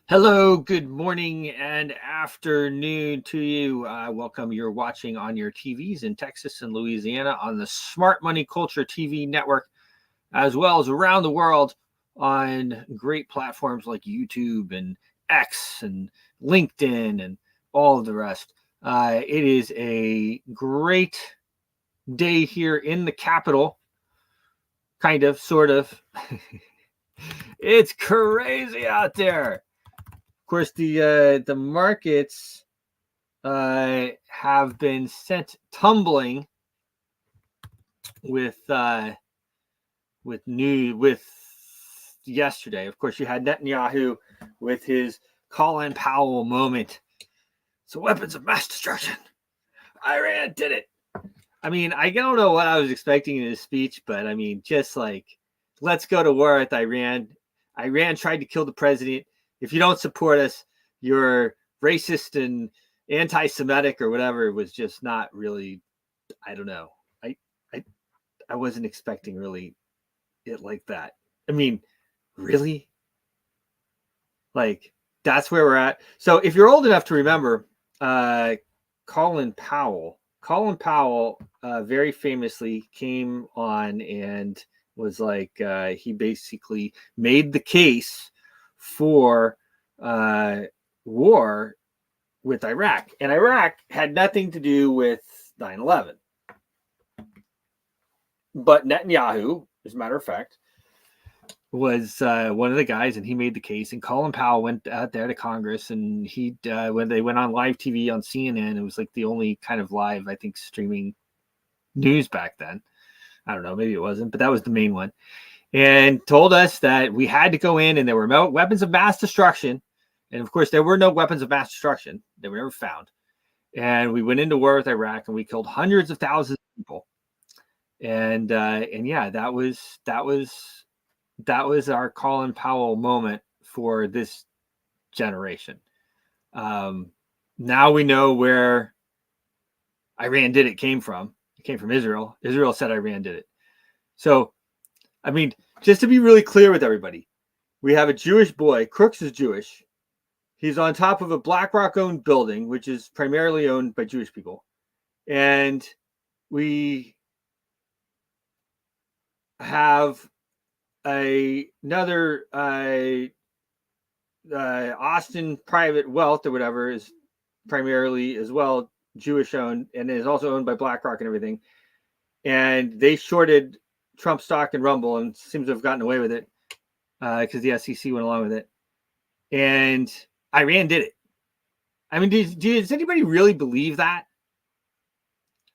Hello, good morning and afternoon to you. Welcome. You're watching on your TVs in Texas and Louisiana on the Smart Money Culture TV network, as well as around the world on great platforms like YouTube and X and LinkedIn and all of the rest. It is a great day here in the Capitol, kind of, sort of. It's crazy out there. Of course, the markets have been sent tumbling with yesterday. Of course, you had Netanyahu with his Colin Powell moment. So weapons of mass destruction. Iran did it. I mean, I don't know what I was expecting in his speech, but I mean, just like, let's go to war with Iran. Iran tried to kill the president. If you don't support us, you're racist and anti-Semitic or whatever. It was just not really, I don't know. I wasn't expecting really it like that. I mean, really? Like, that's where we're at. So if you're old enough to remember, Colin Powell very famously came on and was like, he basically made the case for war with Iraq. And Iraq had nothing to do with 9/11. But Netanyahu, as a matter of fact, was one of the guys, and he made the case. And Colin Powell went out there to Congress, and he when they went on live TV on CNN, it was like the only kind of live, I think, streaming news back then. I don't know, maybe it wasn't, but that was the main one. And told us that we had to go in, and there were no weapons of mass destruction. And of course, there were no weapons of mass destruction. They were never found. And we went into war with Iraq, and we killed hundreds of thousands of people. And yeah, that was our Colin Powell moment for this generation. Now we know where Iran did it came from. It came from Israel. Israel said Iran did it. So, I mean, just to be really clear with everybody, we have a Jewish boy. Crooks is Jewish. He's on top of a BlackRock-owned building, which is primarily owned by Jewish people. And we have another Austin Private Wealth or whatever is primarily as well Jewish owned and is also owned by BlackRock and everything. And they shorted Trump stock and Rumble and seems to have gotten away with it because the SEC went along with it. And Iran did it. I mean, does anybody really believe that?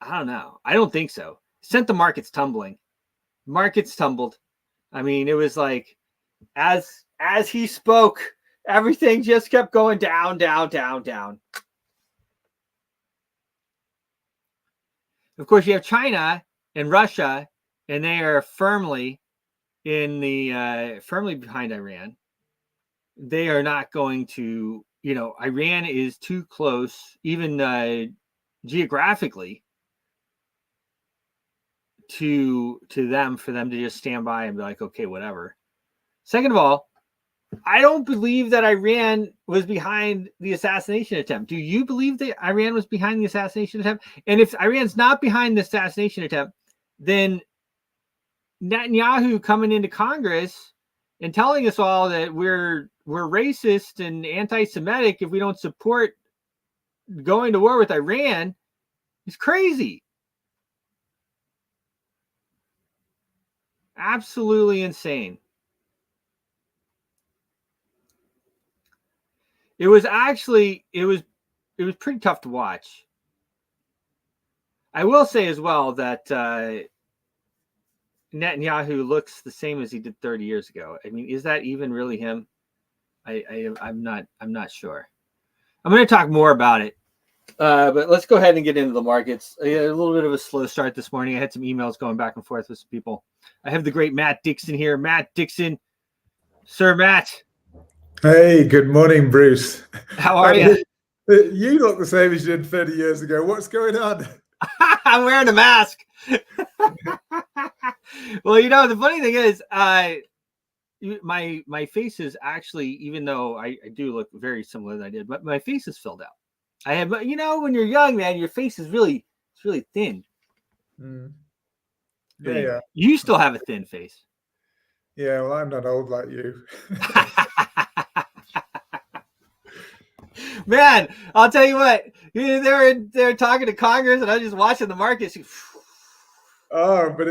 I don't know. I don't think so. Sent the markets tumbling. Markets tumbled. I mean, it was like as he spoke, everything just kept going down, down, down, down. Of course, you have China and Russia, and they are firmly behind Iran. They are not going to, Iran is too close, even geographically, to them for them to just stand by and be like, okay, whatever. Second of all, I don't believe that Iran was behind the assassination attempt. Do you believe that Iran was behind the assassination attempt? And if Iran's not behind the assassination attempt, then Netanyahu coming into Congress and telling us all that we're racist and anti-Semitic if we don't support going to war with Iran is crazy. Absolutely insane. It was pretty tough to watch. I will say as well that Netanyahu looks the same as he did 30 years ago. I mean, is that even really him? I'm not sure. I'm going to talk more about it. But let's go ahead and get into the markets. A little bit of a slow start this morning. I had some emails going back and forth with some people. I have the great Matt Dixon here. Matt Dixon. Sir Matt. Hey, good morning, Bruce. How are you? You look the same as you did 30 years ago. What's going on? I'm wearing a mask. Well, the funny thing is, my face is actually, even though I do look very similar than I did, but my face is filled out. I have, when you're young, man, your face is really thin. Yeah. You still have a thin face. Yeah, well, I'm not old like you. Man, I'll tell you what. They're talking to Congress, and I'm just watching the markets. Oh, but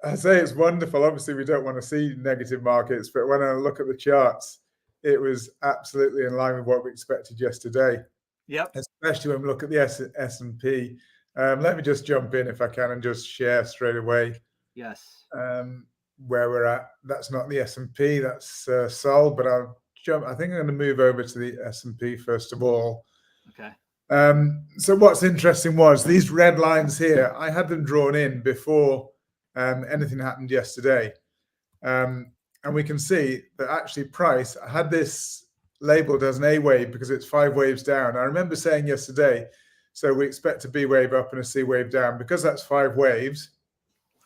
I say it's wonderful. Obviously, we don't want to see negative markets, but when I look at the charts, it was absolutely in line with what we expected yesterday. Yep. Especially when we look at the S&P. Let me just jump in if I can and just share straight away. Yes. Where we're at. That's not the S&P. That's Sol, but I'll jump. I think I'm going to move over to the S&P first of all. Okay. So what's interesting was these red lines here, I had them drawn in before anything happened yesterday. And we can see that actually price, I had this labeled as an A wave because it's 5 waves down. I remember saying yesterday, so we expect a B wave up and a C wave down. Because that's 5 waves,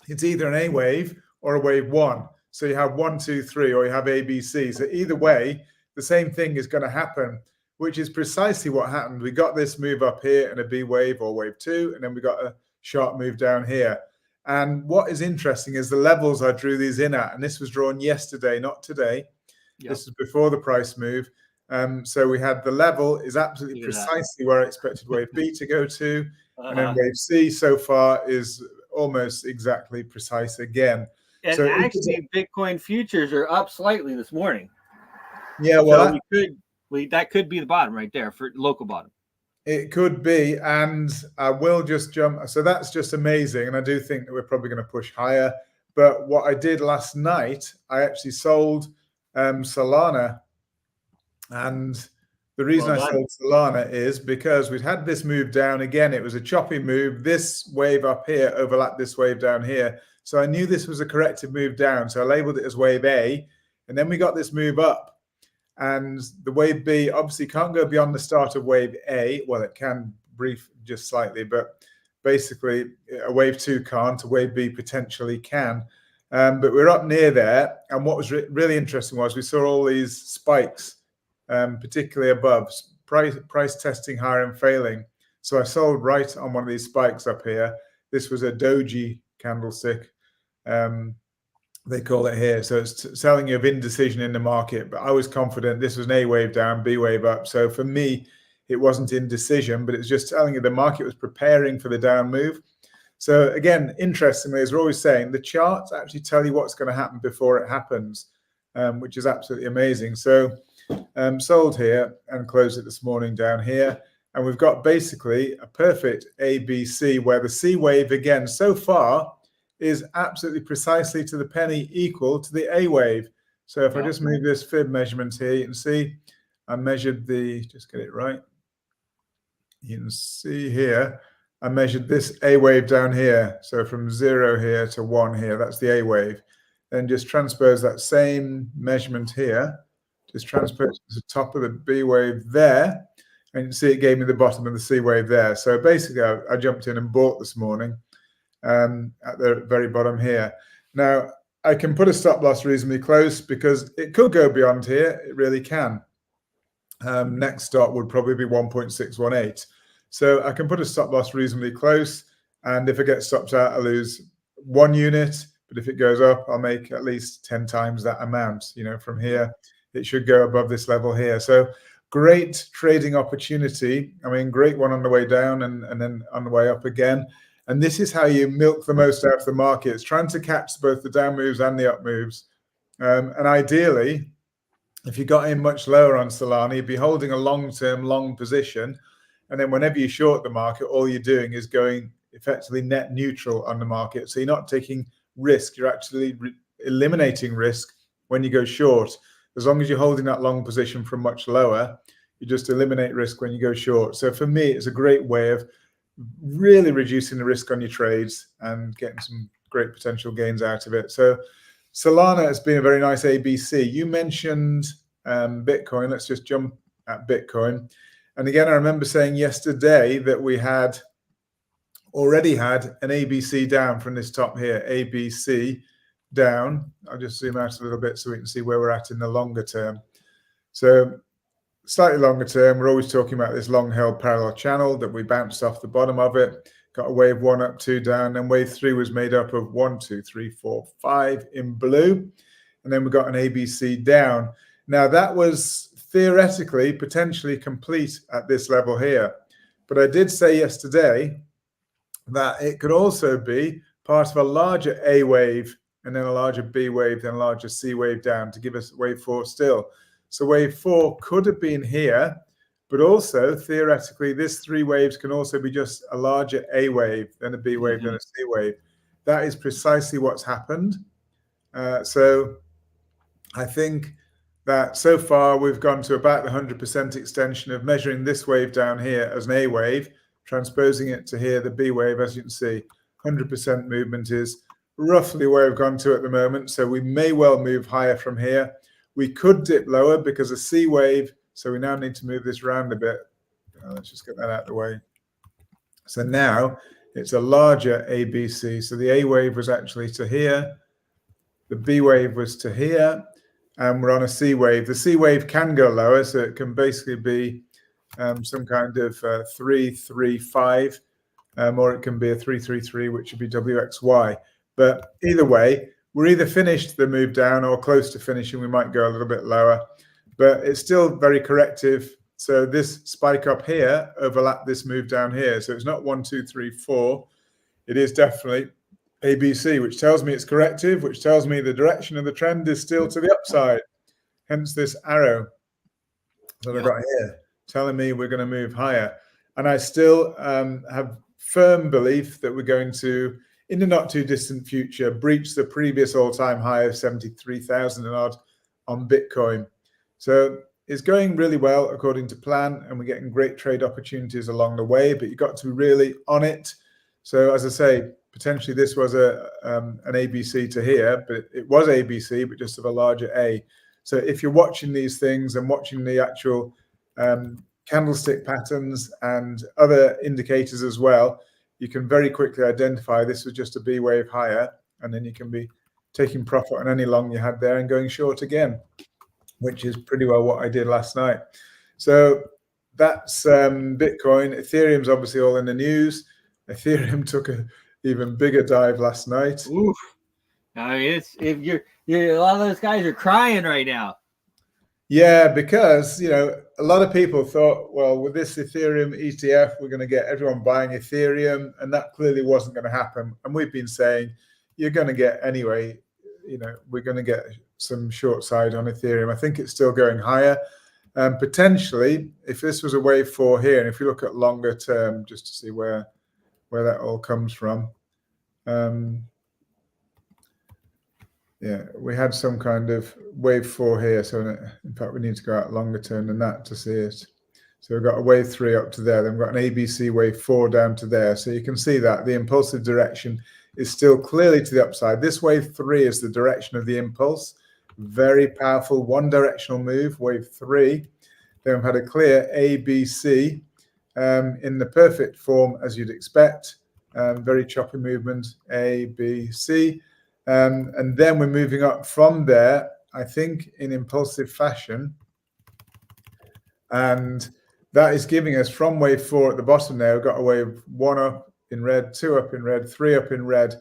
it's either an A wave or a wave 1. So you have 1, 2, 3, or you have A, B, C. So either way, the same thing is going to happen, which is precisely what happened. We got this move up here and a B wave or wave 2, and then we got a sharp move down here. And what is interesting is the levels I drew these in at, and this was drawn yesterday, not today. Yep. This is before the price move. So we had the level is absolutely precisely where I expected wave B to go to, and then wave C so far is almost exactly precise again. And so actually, Bitcoin futures are up slightly this morning. Yeah, well, so that could be the bottom right there for local bottom. It could be, and I will just jump. So that's just amazing, and I do think that we're probably going to push higher. But what I did last night, I actually sold Solana, and the reason I sold Solana is because we'd had this move down again. It was a choppy move. This wave up here overlapped this wave down here. So I knew this was a corrective move down. So I labeled it as wave A. And then we got this move up. And the wave B obviously can't go beyond the start of wave A. Well, it can brief just slightly, but basically a wave 2 can't. A wave B potentially can. But we're up near there. And what was really interesting was we saw all these spikes, particularly above, price testing higher and failing. So I sold right on one of these spikes up here. This was a doji candlestick, they call it here. So it's telling you of indecision in the market. But I was confident this was an A wave down, B wave up. So for me, it wasn't indecision, but it's just telling you the market was preparing for the down move. So again, interestingly, as we're always saying, the charts actually tell you what's going to happen before it happens, which is absolutely amazing. So sold here and closed it this morning down here. And we've got basically a perfect ABC where the C wave, again, so far is absolutely precisely to the penny equal to the A wave. So if I just move this fib measurement here, you can see I measured just get it right. You can see here, I measured this A wave down here. So from 0 here to 1 here, that's the A wave. Then just transpose that same measurement here. Just transpose to the top of the B wave there. And you can see it gave me the bottom of the C wave there. So basically, I jumped in and bought this morning at the very bottom here. Now, I can put a stop loss reasonably close because it could go beyond here. It really can. Next stop would probably be 1.618. So I can put a stop loss reasonably close. And if it gets stopped out, I lose 1 unit. But if it goes up, I'll make at least 10 times that amount. You know, from here, it should go above this level here. So great trading opportunity. I mean, great one on the way down and then on the way up again. And this is how you milk the most out of the market. It's trying to catch both the down moves and the up moves. And ideally, if you got in much lower on Solana, you'd be holding a long-term long position. And then whenever you short the market, all you're doing is going effectively net neutral on the market. So you're not taking risk. You're actually eliminating risk when you go short. As long as you're holding that long position from much lower, you just eliminate risk when you go short. So for me, it's a great way of really reducing the risk on your trades and getting some great potential gains out of it. So Solana has been a very nice ABC. You mentioned Bitcoin. Let's just jump at Bitcoin. And again, I remember saying yesterday that we had already had an ABC down from this top here, ABC down. I'll just zoom out a little bit so we can see where we're at in the longer term. So slightly longer term, we're always talking about this long held parallel channel that we bounced off the bottom of it. Got a wave 1 up, 2 down, and wave 3 was made up of 1, 2, 3, 4, 5 in blue. And then we got an ABC down. Now that was theoretically potentially complete at this level here. But I did say yesterday that it could also be part of a larger A wave and then a larger B wave, then a larger C wave down to give us wave 4 still. So wave 4 could have been here, but also theoretically, this 3 waves can also be just a larger A wave, then a B wave, then a C wave. That is precisely what's happened. So I think that so far we've gone to about the 100% extension of measuring this wave down here as an A wave, transposing it to here, the B wave, as you can see, 100% movement is roughly where we've gone to at the moment. So we may well move higher from here. We could dip lower because a C wave, so we now need to move this around a bit. Let's just get that out of the way. So now it's a larger ABC. So the A wave was actually to here. The B wave was to here. And we're on a C wave. The C wave can go lower, so it can basically be some kind of 335, or it can be a 333, which would be WXY. But either way, we're either finished the move down or close to finishing. We might go a little bit lower, but it's still very corrective. So this spike up here overlapped this move down here. So it's not 1, 2, 3, 4. It is definitely ABC, which tells me it's corrective, which tells me the direction of the trend is still to the upside. Hence this arrow that I've got here, telling me we're going to move higher. And I still have firm belief that we're going to, in the not too distant future, breach the previous all-time high of 73,000 and odd on Bitcoin. So it's going really well according to plan, and we're getting great trade opportunities along the way, but you've got to be really on it. So as I say, potentially this was an ABC to here, but it was ABC, but just of a larger A. So if you're watching these things and watching the actual candlestick patterns and other indicators as well, you can very quickly identify this was just a B wave higher, and then you can be taking profit on any long you had there and going short again, which is pretty well what I did last night. So that's Bitcoin. Ethereum's obviously all in the news. Ethereum took a even bigger dive last night. Oof. I mean, it's if you're a lot of those guys are crying right now. Yeah, because a lot of people thought, well, with this Ethereum ETF, we're going to get everyone buying Ethereum, and that clearly wasn't going to happen. And we've been saying you're going to get anyway. We're going to get some short side on Ethereum. I think it's still going higher. Potentially, if this was a wave 4 here, and if you look at longer term, just to see where that all comes from. Yeah, we had some kind of wave 4 here. So in fact, we need to go out longer term than that to see it. So we've got a wave 3 up to there. Then we've got an ABC wave 4 down to there. So you can see that the impulsive direction is still clearly to the upside. This wave 3 is the direction of the impulse. Very powerful one directional move, wave 3. Then we've had a clear ABC. In the perfect form, as you'd expect, very choppy movement, A, B, C. And then we're moving up from there, I think, in impulsive fashion. And that is giving us from wave 4 at the bottom there, we've got a wave 1 up in red, 2 up in red, 3 up in red.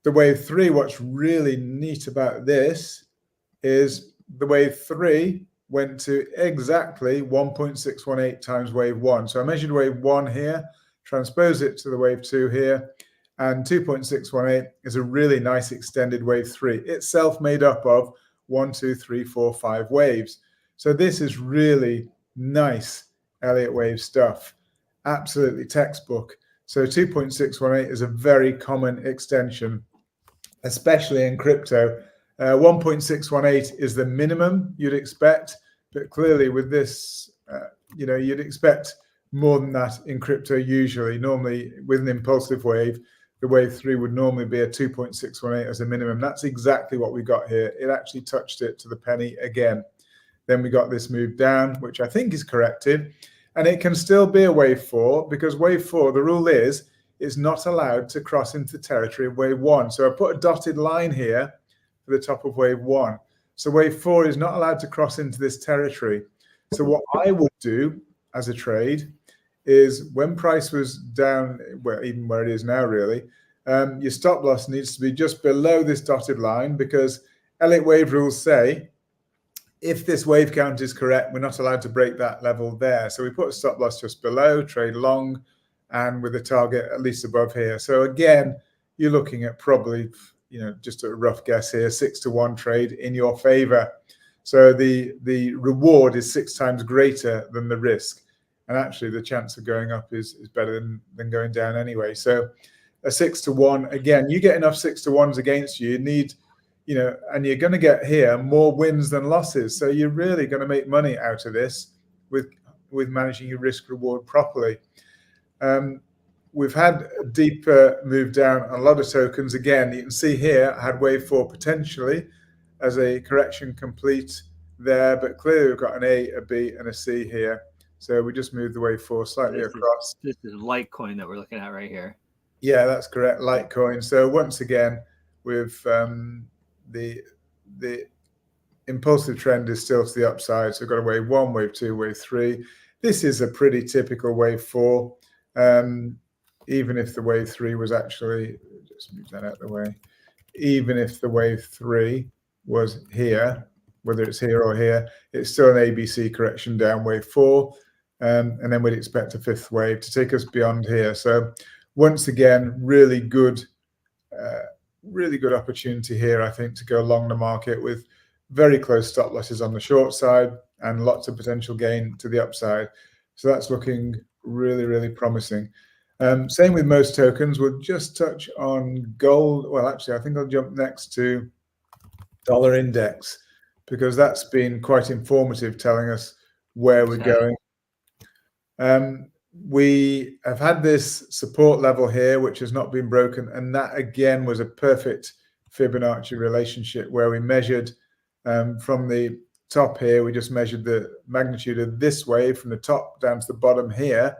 The wave 3, what's really neat about this is the wave 3 went to exactly 1.618 times wave 1. So I measured wave 1 here, transpose it to the wave 2 here, and 2.618 is a really nice extended wave 3. Itself made up of 1, 2, 3, 4, 5 waves. So this is really nice Elliott wave stuff. Absolutely textbook. So 2.618 is a very common extension, especially in crypto. 1.618 is the minimum you'd expect, but clearly with this, you'd expect more than that in crypto usually. Normally with an impulsive wave, the wave 3 would normally be a 2.618 as a minimum. That's exactly what we got here. It actually touched it to the penny again. Then we got this move down, which I think is corrective, and it can still be a wave 4 because wave 4, the rule is not allowed to cross into territory of wave 1. So I put a dotted line here at the top of wave 1. So wave 4 is not allowed to cross into this territory. So what I would do as a trade is when price was down, well, even where it is now really, your stop loss needs to be just below this dotted line, because Elliott wave rules say if this wave count is correct, we're not allowed to break that level there. So we put a stop loss just below, trade long, and with a target at least above here. So again, you're looking at probably, just a rough guess here, 6-to-1 trade in your favor. So the reward is 6 times greater than the risk. And actually the chance of going up is better than going down anyway. So a 6-to-1, again, you get enough 6-to-1s against you, you need, and you're going to get here more wins than losses. So you're really going to make money out of this with managing your risk reward properly. We've had a deeper move down on a lot of tokens. Again, you can see here, I had wave 4 potentially as a correction complete there, but clearly we've got an A, a B, and a C here. So we just moved the wave 4 slightly across. This is Litecoin that we're looking at right here. Yeah, that's correct, Litecoin. So once again, with the impulsive trend is still to the upside. So we've got a wave 1, wave 2, wave 3. This is a pretty typical wave 4. Even if the wave 3 was actually, just move that out of the way, even if the wave 3 was here, whether it's here or here, it's still an ABC correction down wave 4. And then we'd expect a 5th wave to take us beyond here. So once again, really good opportunity here, I think, to go along the market with very close stop losses on the short side and lots of potential gain to the upside. So that's looking really, really promising. Same with most tokens. We'll just touch on gold. Well, actually, I think I'll jump next to dollar index, because that's been quite informative, telling us where we're going. We have had this support level here, which has not been broken. And that, again, was a perfect Fibonacci relationship where we measured from the top here. We just measured the magnitude of this wave from the top down to the bottom here.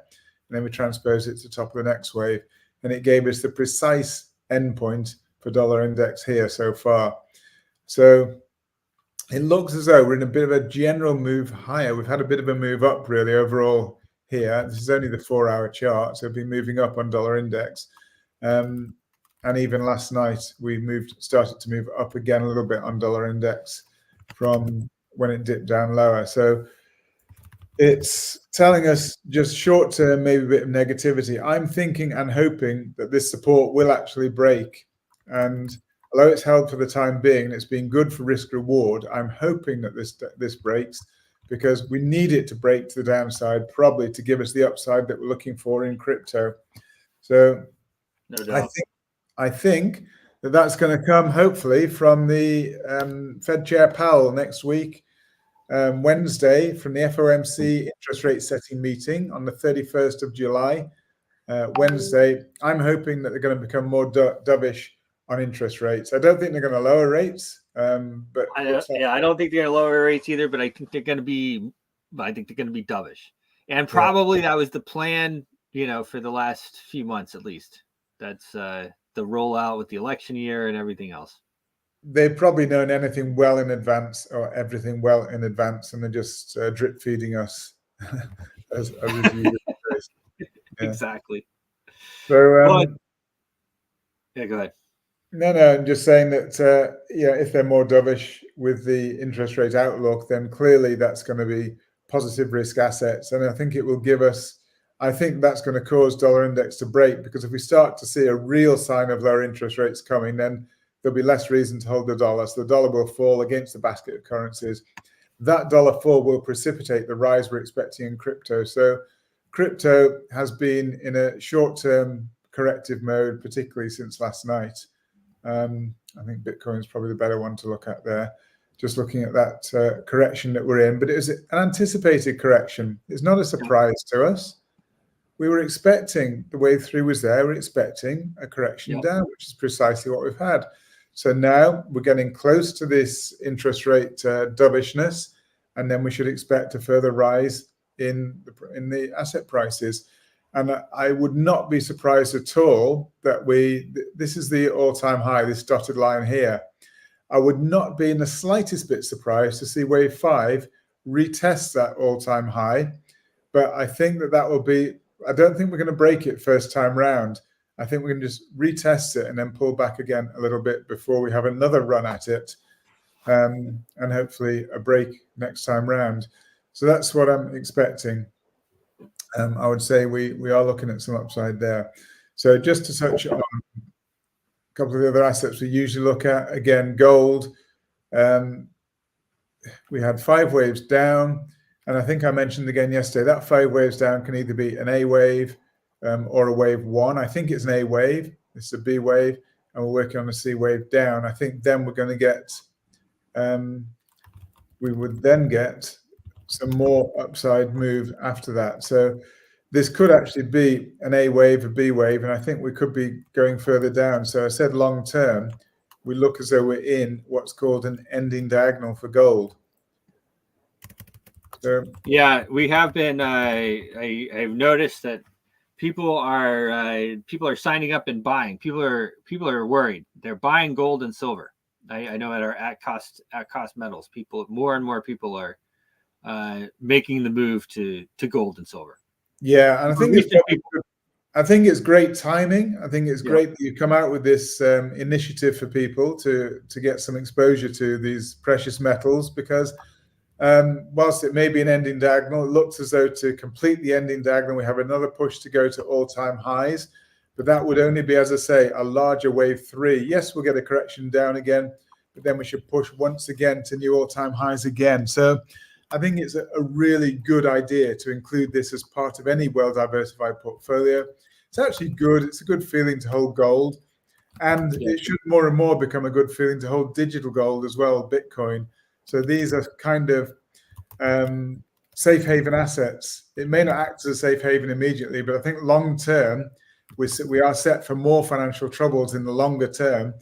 And then we transpose it to the top of the next wave. And it gave us the precise endpoint for dollar index here so far. So it looks as though we're in a bit of a general move higher. We've had a bit of a move up really overall here. This is only the 4-hour chart, so we've been moving up on dollar index. And even last night, we started to move up again a little bit on dollar index from when it dipped down lower. So it's telling us just short term, maybe a bit of negativity. I'm thinking and hoping that this support will actually break. And although it's held for the time being and it's been good for risk reward, I'm hoping that this breaks, because we need it to break to the downside, probably to give us the upside that we're looking for in crypto. So no doubt. I think that that's going to come hopefully from the Fed Chair Powell next week. Wednesday, from the FOMC interest rate setting meeting on the 31st of July. Wednesday, I'm hoping that they're going to become more dovish on interest rates. I don't think they're going to lower rates, but I don't think they're going to lower rates either. But I think they're going to be dovish, and probably that was the plan, for the last few months at least. That's the rollout with the election year and everything else. They've probably known anything well in advance or everything well in advance, and they're just drip feeding us as a review. Exactly. So, yeah, go ahead. No, I'm just saying that, if they're more dovish with the interest rate outlook, then clearly that's going to be positive risk assets. And I think it will give us, I think that's going to cause dollar index to break, because if we start to see a real sign of lower interest rates coming, then there'll be less reason to hold the dollar. So the dollar will fall against the basket of currencies. That dollar fall will precipitate the rise we're expecting in crypto. So crypto has been in a short-term corrective mode, particularly since last night. I think Bitcoin is probably the better one to look at there. Just looking at that correction that we're in. But it was an anticipated correction. It's not a surprise to us. We were expecting, the wave 3 was there, we're expecting a correction down, which is precisely what we've had. So now we're getting close to this interest rate dovishness, and then we should expect a further rise in the asset prices. And I would not be surprised at all that this is the all-time high, this dotted line here. I would not be in the slightest bit surprised to see wave 5 retest that all-time high. But I think that will be, I don't think we're going to break it first time round. I think we're going to just retest it and then pull back again a little bit before we have another run at it, and hopefully a break next time round. So that's what I'm expecting. I would say we are looking at some upside there. So just to touch on a couple of the other assets we usually look at, again, gold. We had 5 waves down, and I think I mentioned again yesterday that 5 waves down can either be an A wave or a wave 1. I think it's an A wave. It's a B wave, and we're working on a C wave down. I think then we're going to get, we would then get some more upside move after that. So this could actually be an A wave, a B wave, and I think we could be going further down. So I said long term, we look as though we're in what's called an ending diagonal for gold. So, yeah, we have been. I've noticed that people are signing up and buying. People are worried. They're buying gold and silver. I know at our at cost metals, more and more people are making the move to gold and silver. Yeah, and I think it's great timing. I think it's great that you come out with this initiative for people to get some exposure to these precious metals, because whilst it may be an ending diagonal, it looks as though to complete the ending diagonal, we have another push to go to all-time highs. But that would only be, as I say, a larger wave 3. Yes, we'll get a correction down again, but then we should push once again to new all-time highs again. So I think it's a really good idea to include this as part of any well-diversified portfolio. It's actually good. It's a good feeling to hold gold. And it should more and more become a good feeling to hold digital gold as well, Bitcoin. So these are kind of safe haven assets. It may not act as a safe haven immediately, but I think long term, we are set for more financial troubles in the longer term.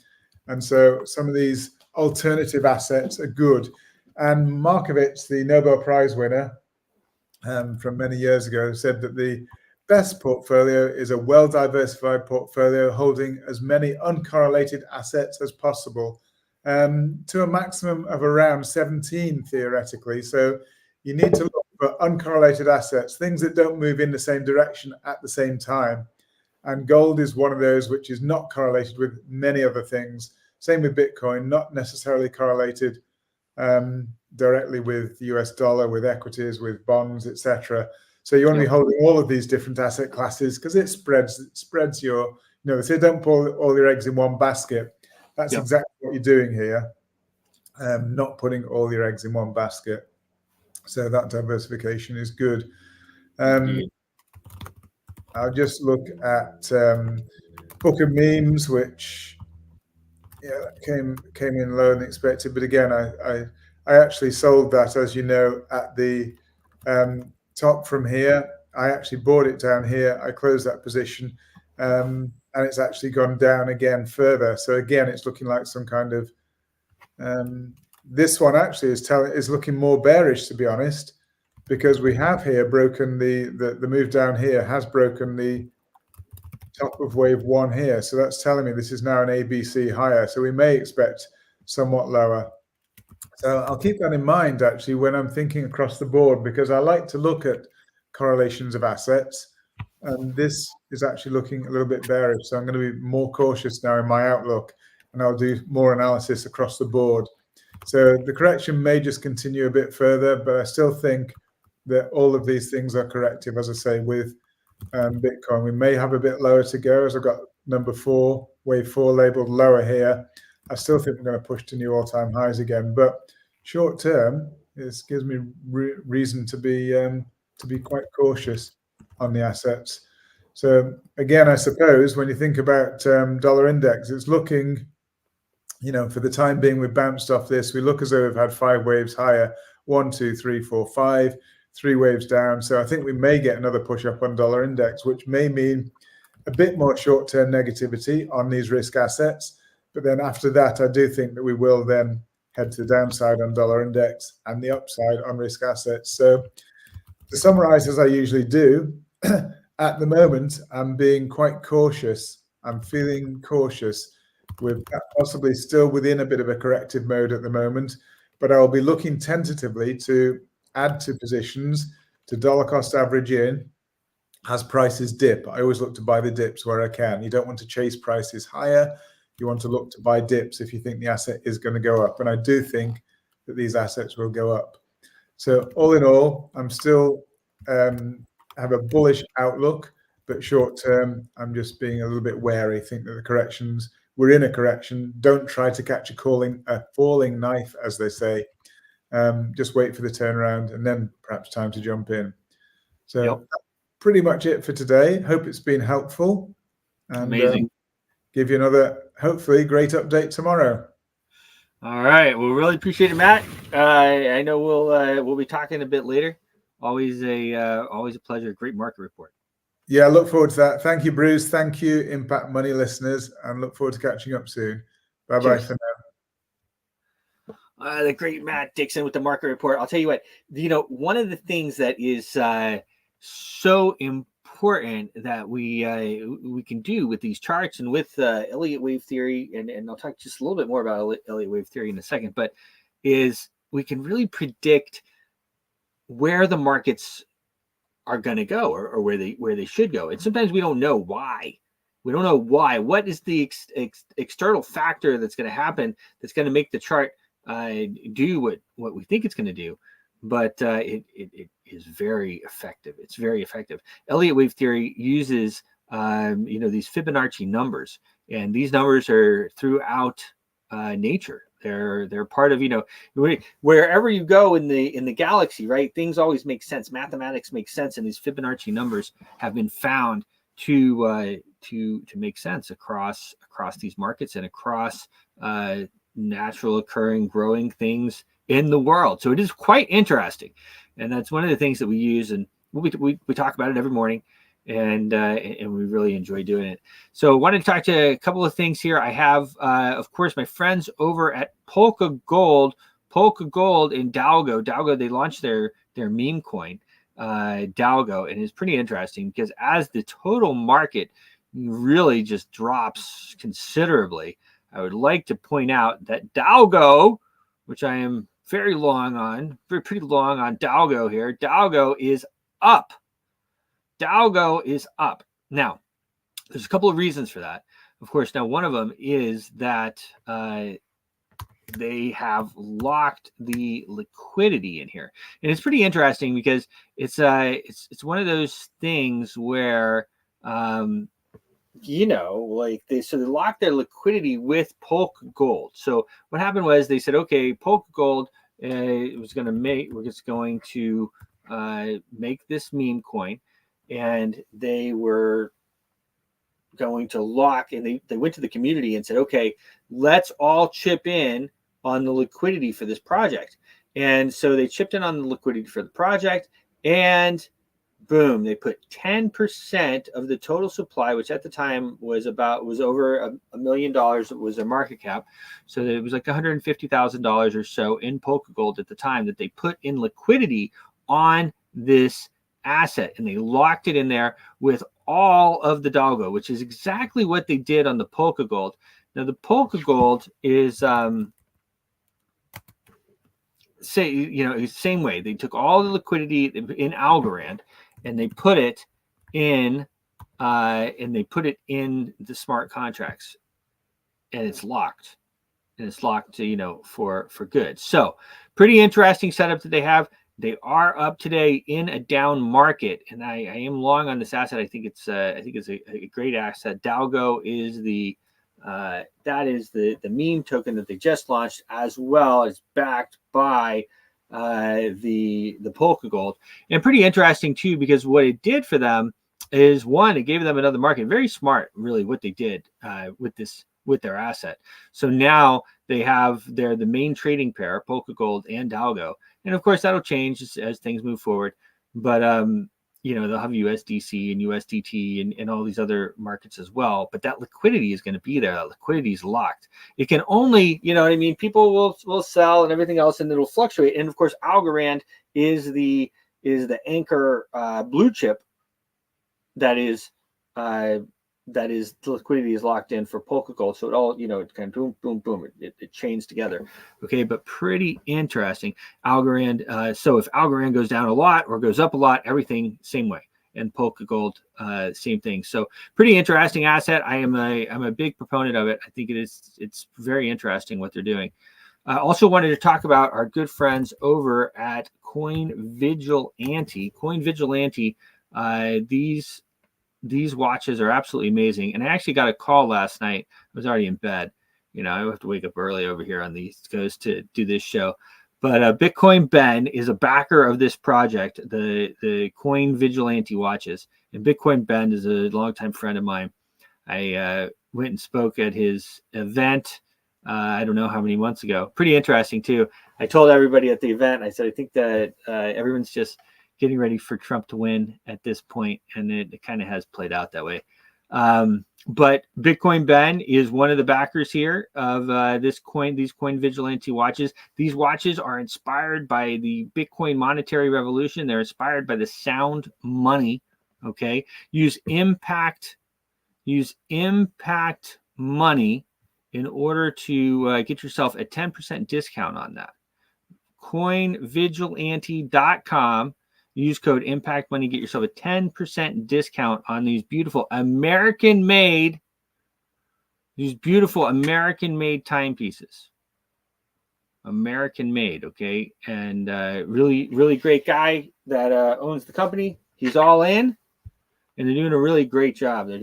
And so some of these alternative assets are good. And Markovits, the Nobel Prize winner from many years ago, said that the best portfolio is a well-diversified portfolio holding as many uncorrelated assets as possible, to a maximum of around 17, theoretically. So you need to look for uncorrelated assets, things that don't move in the same direction at the same time. And gold is one of those which is not correlated with many other things. Same with Bitcoin, not necessarily correlated directly with the US dollar, with equities, with bonds, etc. So you want to be holding all of these different asset classes, because it spreads your, they say don't put all your eggs in one basket. That's exactly what you're doing here, not putting all your eggs in one basket. So that diversification is good. I'll just look at Book of Memes, which came in lower than expected. But again, I actually sold that, as you know, at the top from here. I actually bought it down here. I closed that position, and it's actually gone down again further. So again, it's looking like some kind of this one actually is looking more bearish, to be honest, because we have here broken the move down here has broken the top of wave 1 here. So that's telling me this is now an ABC higher. So we may expect somewhat lower. So I'll keep that in mind, actually, when I'm thinking across the board, because I like to look at correlations of assets. And this is actually looking a little bit bearish. So I'm going to be more cautious now in my outlook, and I'll do more analysis across the board. So the correction may just continue a bit further, but I still think that all of these things are corrective, as I say, with Bitcoin. We may have a bit lower to go, as I've got number 4, wave 4 labeled lower here. I still think we're going to push to new all-time highs again, but short term, this gives me reason to be quite cautious on the assets. So again, I suppose when you think about dollar index, it's looking, for the time being, we've bounced off this. We look as though we've had 5 waves higher, 1, 2, 3, 4, 5, 3 waves down. So I think we may get another push up on dollar index, which may mean a bit more short-term negativity on these risk assets. But then after that, I do think that we will then head to the downside on dollar index and the upside on risk assets. So to summarize, as I usually do, at the moment, I'm being quite cautious. I'm feeling cautious We're possibly still within a bit of a corrective mode at the moment, but I'll be looking tentatively to add to positions to dollar cost average in as prices dip. I always look to buy the dips where I can. You don't want to chase prices higher. You want to look to buy dips if you think the asset is going to go up. And I do think that these assets will go up. So all in all, I'm still have a bullish outlook, but short term, I'm just being a little bit wary. I think that the corrections, we're in a correction. Don't try to catch a falling knife, as they say. Just wait for the turnaround and then perhaps time to jump in. So that's pretty much it for today. Hope it's been helpful. And, amazing. Give you another, hopefully, great update tomorrow. All right. Well, really appreciate it, Matt. I know we'll be talking a bit later. Always a pleasure. Great market report. Yeah, look forward to that. Thank you, Bruce. Thank you, Impact Money listeners, and look forward to catching up soon. Bye-bye for now. The great Matt Dixon with the market report. I'll tell you what, one of the things that is so important that we can do with these charts and with Elliott wave theory, and I'll talk just a little bit more about Elliott wave theory in a second, but is we can really predict where the markets are going to go or where they should go. And sometimes we don't know why. We don't know why. What is the external factor that's going to happen that's going to make the chart do what we think it's going to do? But it is very effective. It's very effective. Elliott wave theory uses these Fibonacci numbers, and these numbers are throughout nature. They're part of, wherever you go in the galaxy, right? Things always make sense. Mathematics makes sense, and these Fibonacci numbers have been found to make sense across these markets and across natural occurring growing things in the world. So it is quite interesting, and that's one of the things that we use, and we talk about it every morning. And we really enjoy doing it. So I wanted to talk to a couple of things here. I have, of course, my friends over at Polka Gold in Dalgo. They launched their meme coin, Dalgo, and it's pretty interesting because as the total market really just drops considerably, I would like to point out that Dalgo, which I am pretty long on Dalgo here, Dalgo is up. Dalgo is up. Now, there's a couple of reasons for that. Of course, now one of them is that they have locked the liquidity in here, and it's pretty interesting because it's one of those things where they locked their liquidity with Polka Gold. So what happened was they said, okay, Polka Gold was going to make this meme coin. And they were going to lock, and they went to the community and said, okay, let's all chip in on the liquidity for this project. And so they chipped in on the liquidity for the project, and boom, they put 10% of the total supply, which at the time was over $1 million. It was their market cap. So it was like $150,000 or so in Polka Gold at the time that they put in liquidity on this asset, and they locked it in there with all of the Dalgo, which is exactly what they did on the Polka Gold. Now the Polka Gold is same way. They took all the liquidity in Algorand and they put it in the smart contracts, and it's locked. And it's locked for good. So pretty interesting setup that they have. They are up today in a down market, and I am long on this asset. I think it's a great asset. Dalgo is the meme token that they just launched, as well as backed by the Polka Gold, and pretty interesting too, because what it did for them is, one, it gave them another market. Very smart, really, what they did with their asset. So now they have the main trading pair, Polka Gold and Dalgo. And of course, that'll change as things move forward. But, they'll have USDC and USDT and all these other markets as well. But that liquidity is going to be there. That liquidity is locked. It can only, people will sell and everything else, and it'll fluctuate. And of course, Algorand is the anchor blue chip that is that is the liquidity is locked in for Polka Gold. So it all, it kind of boom, boom, boom. It chains together. Okay, but pretty interesting. Algorand. So if Algorand goes down a lot or goes up a lot, everything same way. And Polka Gold, same thing. So pretty interesting asset. I'm a big proponent of it. I think it's very interesting what they're doing. I also wanted to talk about our good friends over at Coin Vigilante. Coin Vigilante. These watches are absolutely amazing. And I actually got a call last night. I was already in bed. I have to wake up early over here on the East Coast to do this show. But Bitcoin Ben is a backer of this project, the Coin Vigilante watches. And Bitcoin Ben is a longtime friend of mine. I went and spoke at his event, I don't know how many months ago. Pretty interesting, too. I told everybody at the event, I said, I think that everyone's just getting ready for Trump to win at this point, and it kind of has played out that way. But Bitcoin Ben is one of the backers here of these Coin Vigilante watches. These watches are inspired by the Bitcoin monetary revolution. They're inspired by the sound money. Okay, use impact money in order to get yourself a 10% discount on that. Coinvigilante.com. Use code Impact Money. Get yourself a 10% discount on these beautiful American-made timepieces. American-made, okay? And really, really great guy that owns the company. He's all in, and they're doing a really great job. So,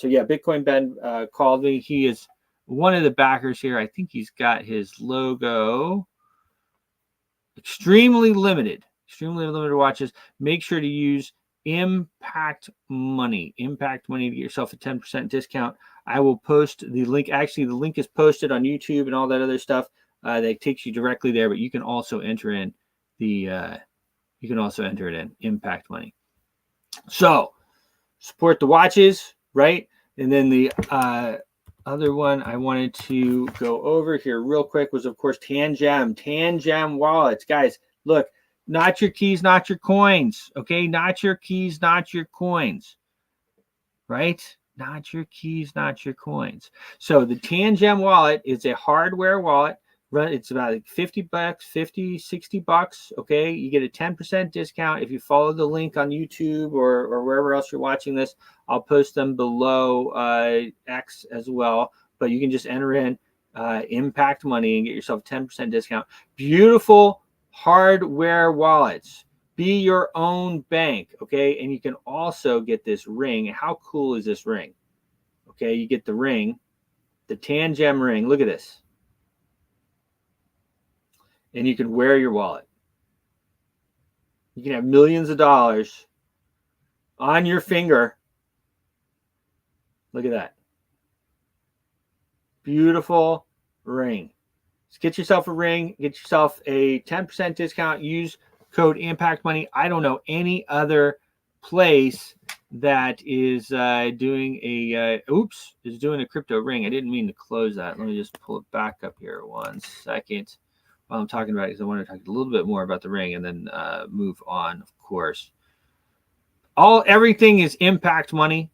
yeah, Bitcoin Ben called me. He is one of the backers here. I think he's got his logo. Extremely limited watches. Make sure to use Impact Money to get yourself a 10% discount. I will post the link. Actually, the link is posted on YouTube and all that other stuff that takes you directly there, but you can also enter in Impact Money. So support the watches, right? And then the other one I wanted to go over here real quick was, of course, Tangem wallets. Guys, look, not your keys, not your coins. Okay, not your keys, not your coins. Right? Not your keys, not your coins. So the Tangem wallet is a hardware wallet. It's about like $50, $60. Okay, you get a 10% discount if you follow the link on YouTube or wherever else you're watching this. I'll post them below X as well, but you can just enter in Impact Money and get yourself a 10% discount. Beautiful hardware wallets. Be your own bank, okay? And you can also get this ring. How cool is this ring? Okay, you get the ring, the Tangem ring. Look at this. And you can wear your wallet. You can have millions of dollars on your finger. Look at that. Beautiful ring. Just get yourself a ring. Get yourself a 10% discount. Use code Impact Money. I don't know any other place that is doing a crypto ring. I didn't mean to close that. Let me just pull it back up here 1 second. While I'm talking about it, because I want to talk a little bit more about the ring and then move on, of course. Everything is Impact Money,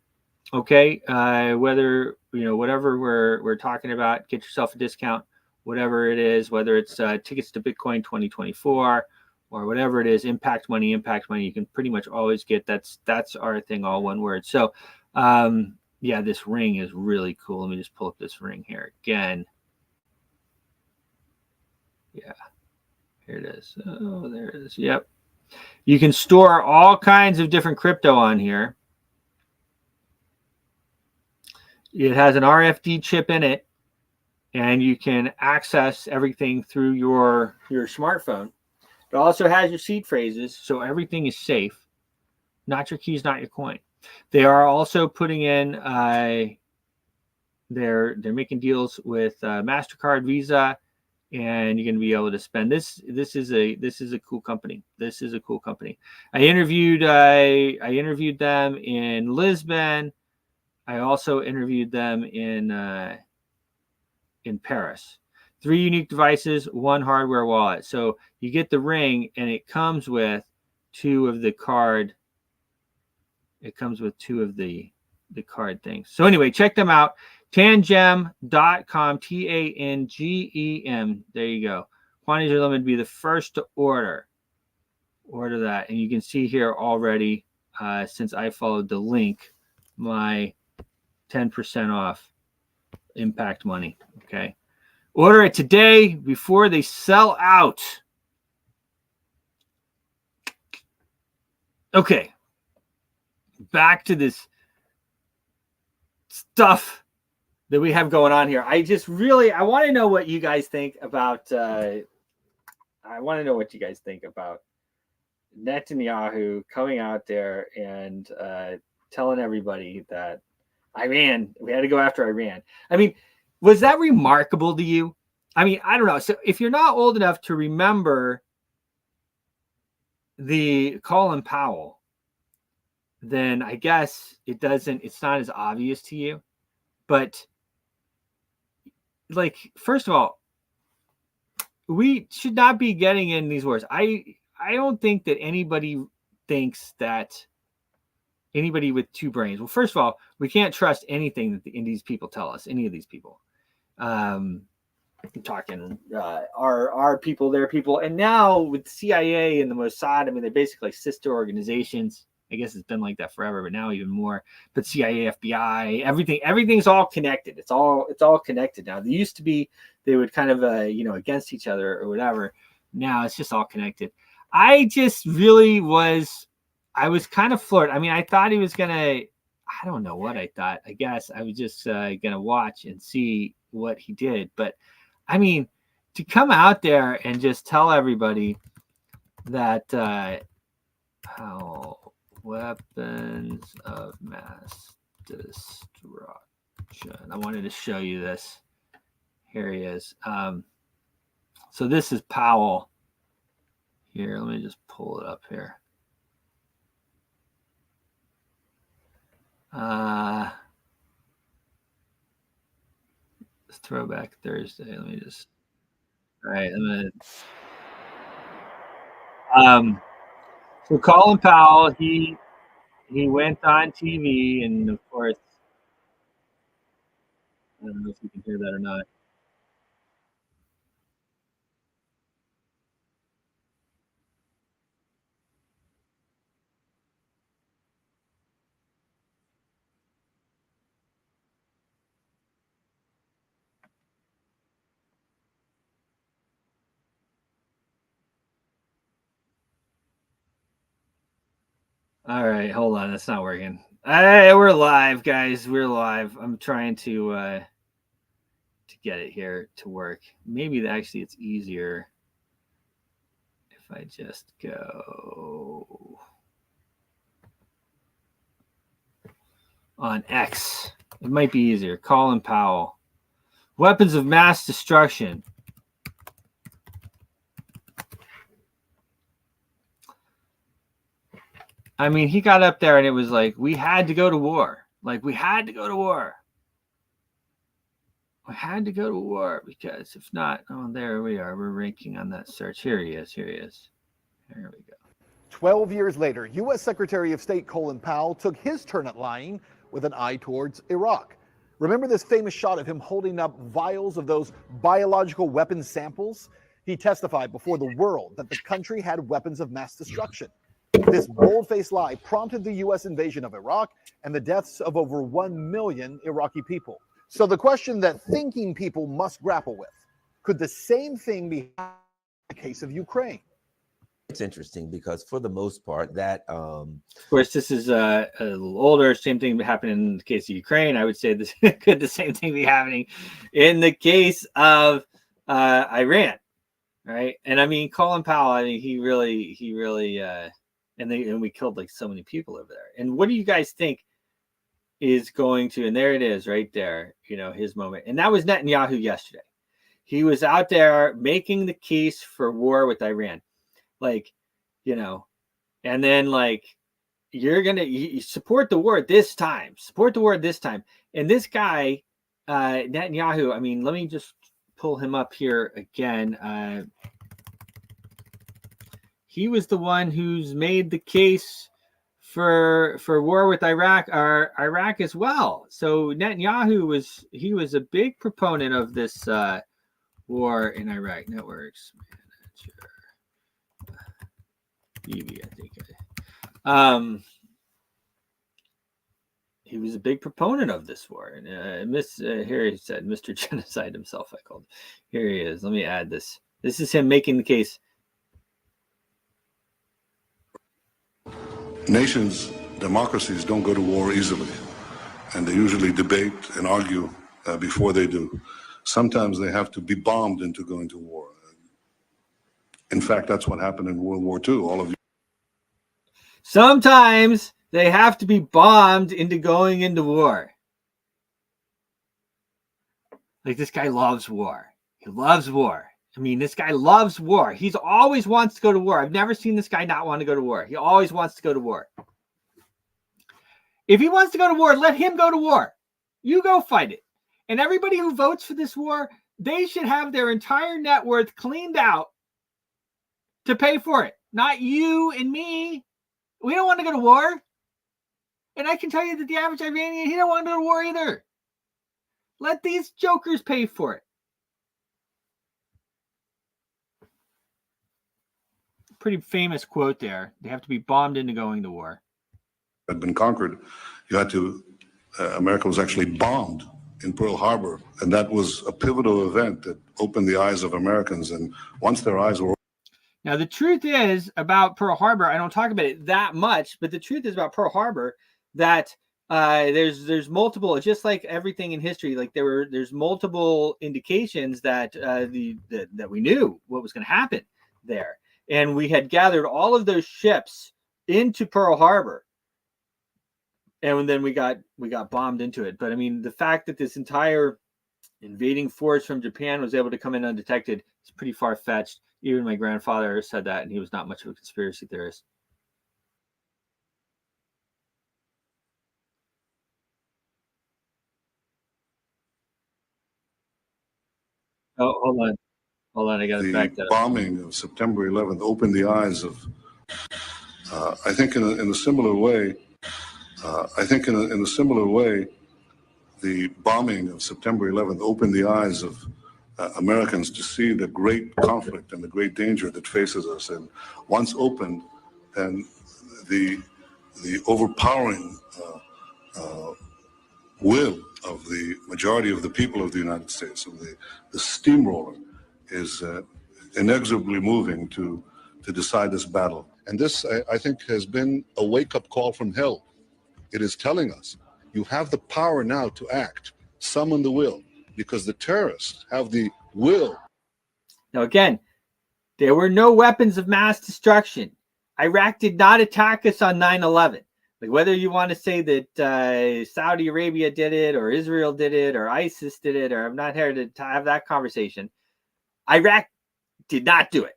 okay? Whether, whatever we're talking about, get yourself a discount, whatever it is, whether it's tickets to Bitcoin 2024 or whatever it is, Impact Money, you can pretty much always get. That's our thing, all one word. So, yeah, this ring is really cool. Let me just pull up this ring here again. Yeah, here it is. Oh, there it is. Yep. You can store all kinds of different crypto on here. It has an RFID chip in it, and you can access everything through your smartphone. It also has your seed phrases, so everything is safe. Not your keys, not your coin. They are also putting in, they're making deals with MasterCard, Visa, and you're going to be able to spend this. This is a cool company. I interviewed them in Lisbon. I also interviewed them in Paris. 3 unique devices, 1 hardware wallet. So you get the ring, and it comes with 2 of the card. It comes with 2 of the the card thing. So anyway, check them out. Tangem.com, Tangem. There you go. Quantities are limited. Be the first to order that. And you can see here already, since I followed the link, my 10% off impact money. Okay. Order it today before they sell out. Okay. Back to this stuff that we have going on here. I want to know what you guys think about Netanyahu coming out there and telling everybody that Iran, we had to go after Iran. I mean, was that remarkable to you? I mean, I don't know. So if you're not old enough to remember the Colin Powell, then I guess it's not as obvious to you. But like, first of all, we should not be getting in these wars. I don't think that anybody thinks that anybody with two brains. Well, first of all, we can't trust anything that these people tell us, any of these people. I'm talking our people, their people. And now with CIA and the Mossad, I mean, they're basically sister organizations. I guess it's been like that forever, but now even more. But CIA, FBI, everything's all connected. It's all connected now. They used to be, they would kind of, against each other or whatever. Now it's just all connected. I was kind of floored. I mean, I thought he was going to, I don't know what I thought. I guess I was just going to watch and see what he did. But I mean, to come out there and just tell everybody that weapons of mass destruction. I wanted to show you this. Here he is. So this is Powell. Here, let me just pull it up here. Throwback Thursday. Let me just. All right, so Colin Powell, he went on TV, and of course, I don't know if you can hear that or not. All right, hold on. That's not working. We're live, guys. We're live. I'm trying to get it here to work. Maybe actually it's easier if I just go on X. It might be easier. Colin Powell. Weapons of mass destruction. I mean, he got up there and it was like, we had to go to war. Like, we had to go to war. We had to go to war because if not, there we are. We're ranking on that search. Here he is. Here we go. 12 years later, U.S. Secretary of State Colin Powell took his turn at lying with an eye towards Iraq. Remember this famous shot of him holding up vials of those biological weapons samples? He testified before the world that the country had weapons of mass destruction. This bold-faced lie prompted the U.S. invasion of Iraq and the deaths of over 1 million Iraqi people. So the question that thinking people must grapple with, could the same thing be in the case of Ukraine? It's interesting because for the most part that of course this is a little older. Same thing happened in the case of Ukraine. I would say this could the same thing be happening in the case of Iran, right? And I mean, Colin Powell, I mean, he really and we killed like so many people over there. And what do you guys think is going to, and there it is right there, his moment. And that was Netanyahu yesterday. He was out there making the case for war with Iran. Like, and then like, you're going to support the war this time. And this guy, Netanyahu, I mean, let me just pull him up here again. He was the one who's made the case for war with Iraq are Iraq as well. So Netanyahu was a big proponent of this war in Iraq. Networks manager, BB, I think. He was a big proponent of this war, and here he said, "Mr. Genocide" himself. I called. Here he is. Let me add this. This is him making the case. Nations, democracies don't go to war easily, and they usually debate and argue before they do. Sometimes they have to be bombed into going to war. In fact, that's what happened in World War II. All of you. Sometimes they have to be bombed into going into war. Like, this guy loves war. He loves war. I mean, this guy loves war. He's always wants to go to war. I've never seen this guy not want to go to war. He always wants to go to war. If he wants to go to war, let him go to war. You go fight it. And everybody who votes for this war, they should have their entire net worth cleaned out to pay for it. Not you and me. We don't want to go to war. And I can tell you that the average Iranian, he don't want to go to war either. Let these jokers pay for it. Pretty famous quote there. They have to be bombed into going to war. Had been conquered. You had to, America was actually bombed in Pearl Harbor. And that was a pivotal event that opened the eyes of Americans. And once their eyes were. Now, the truth is about Pearl Harbor, I don't talk about it that much, but the truth is about Pearl Harbor that there's multiple, just like everything in history, like there's multiple indications that that we knew what was going to happen there. And we had gathered all of those ships into Pearl Harbor. And then we got bombed into it. But I mean, the fact that this entire invading force from Japan was able to come in undetected is pretty far-fetched. Even my grandfather said that, and he was not much of a conspiracy theorist. Oh, hold on. I got to back that up. The bombing of September 11th opened the eyes of, I think, in a similar way. In a similar way, the bombing of September 11th opened the eyes of Americans to see the great conflict and the great danger that faces us. And once opened, and the overpowering will of the majority of the people of the United States, of the steamroller, is inexorably moving to decide this battle. And this, I think, has been a wake-up call from hell. It is telling us, you have the power now to act, summon the will, because the terrorists have the will. Now, again, there were no weapons of mass destruction. Iraq did not attack us on 9/11. Like, whether you want to say that Saudi Arabia did it, or Israel did it, or ISIS did it, or I'm not here to have that conversation. Iraq did not do it.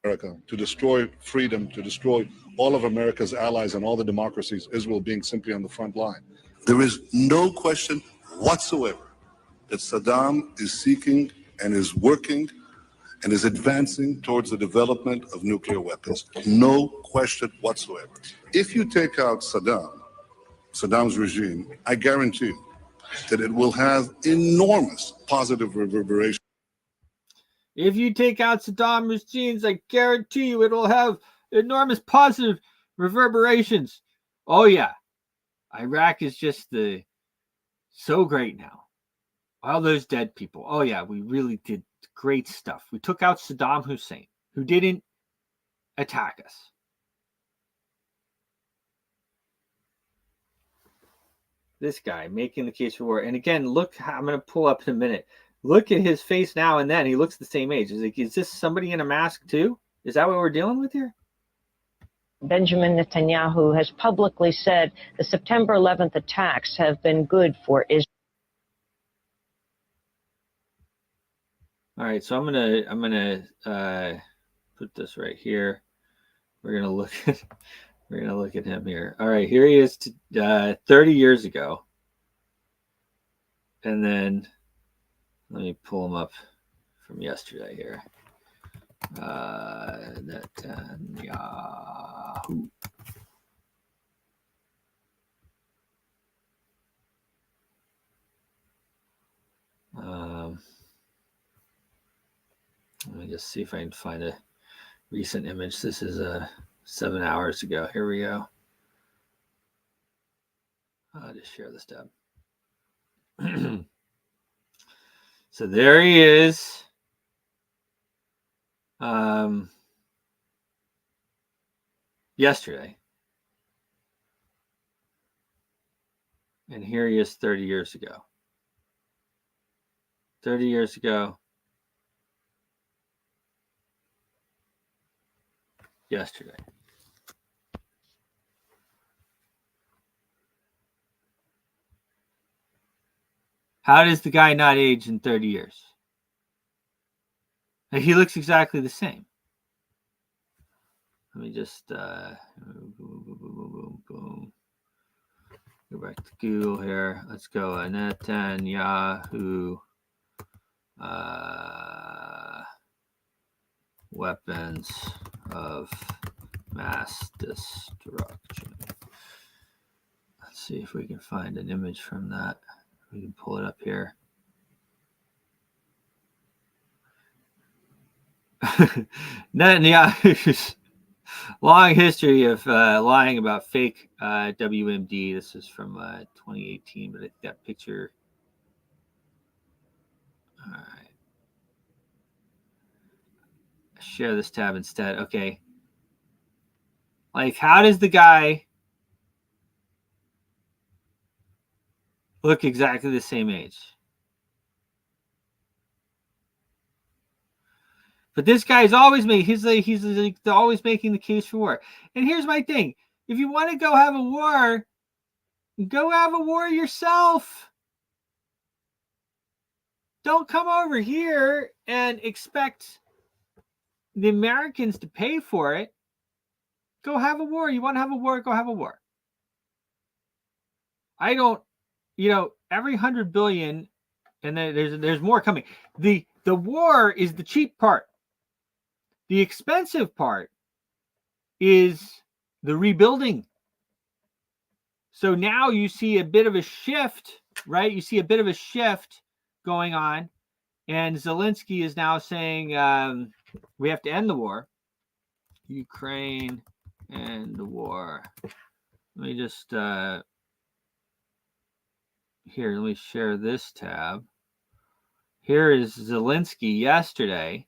America, to destroy freedom, to destroy all of America's allies and all the democracies, Israel being simply on the front line. There is no question whatsoever that Saddam is seeking and is working and is advancing towards the development of nuclear weapons. No question whatsoever. If you take out Saddam's regime, I guarantee you that it will have enormous positive reverberations. If you take out Saddam regimes, I guarantee you it will have enormous positive reverberations. Oh, yeah. Iraq is just so great now. All those dead people. Oh, yeah, we really did great stuff. We took out Saddam Hussein, who didn't attack us. This guy making the case for war. And again, look, I'm going to pull up in a minute. Look at his face now and then. He looks the same age. Is this somebody in a mask too? Is that what we're dealing with here? Benjamin Netanyahu has publicly said the September 11th attacks have been good for Israel. All right, so I'm gonna put this right here. We're gonna look at him here. All right, here he is 30 years ago, and then let me pull him up from yesterday here. Netanyahu. Let me just see if I can find a recent image. This is 7 hours ago. Here we go. I'll just share this tab. So there he is. Yesterday. And here he is 30 years ago. 30 years ago. Yesterday. How does the guy not age in 30 years? He looks exactly the same. Let me just boom, boom, boom, boom. Go back to Google here. Let's go. Netanyahu weapons of mass destruction. Let's see if we can find an image from that. We can pull it up here. Netanyahu's long history of lying about fake WMD. This is from 2018, but I think that picture. All right. Share this tab instead. Okay. Like, how does the guy look exactly the same age? But this guy's always he's always making the case for war. And here's my thing. If you want to go have a war, go have a war yourself. Don't come over here and expect the Americans to pay for it. Go have a war. You want to have a war? Go have a war. I don't, every 100 billion, and then there's more coming. The war is the cheap part. The expensive part is the rebuilding. So now you see a bit of a shift, right? You see a bit of a shift going on. And Zelensky is now saying we have to end the war. Ukraine and the war. Let me just here, let me share this tab. Here is Zelensky yesterday.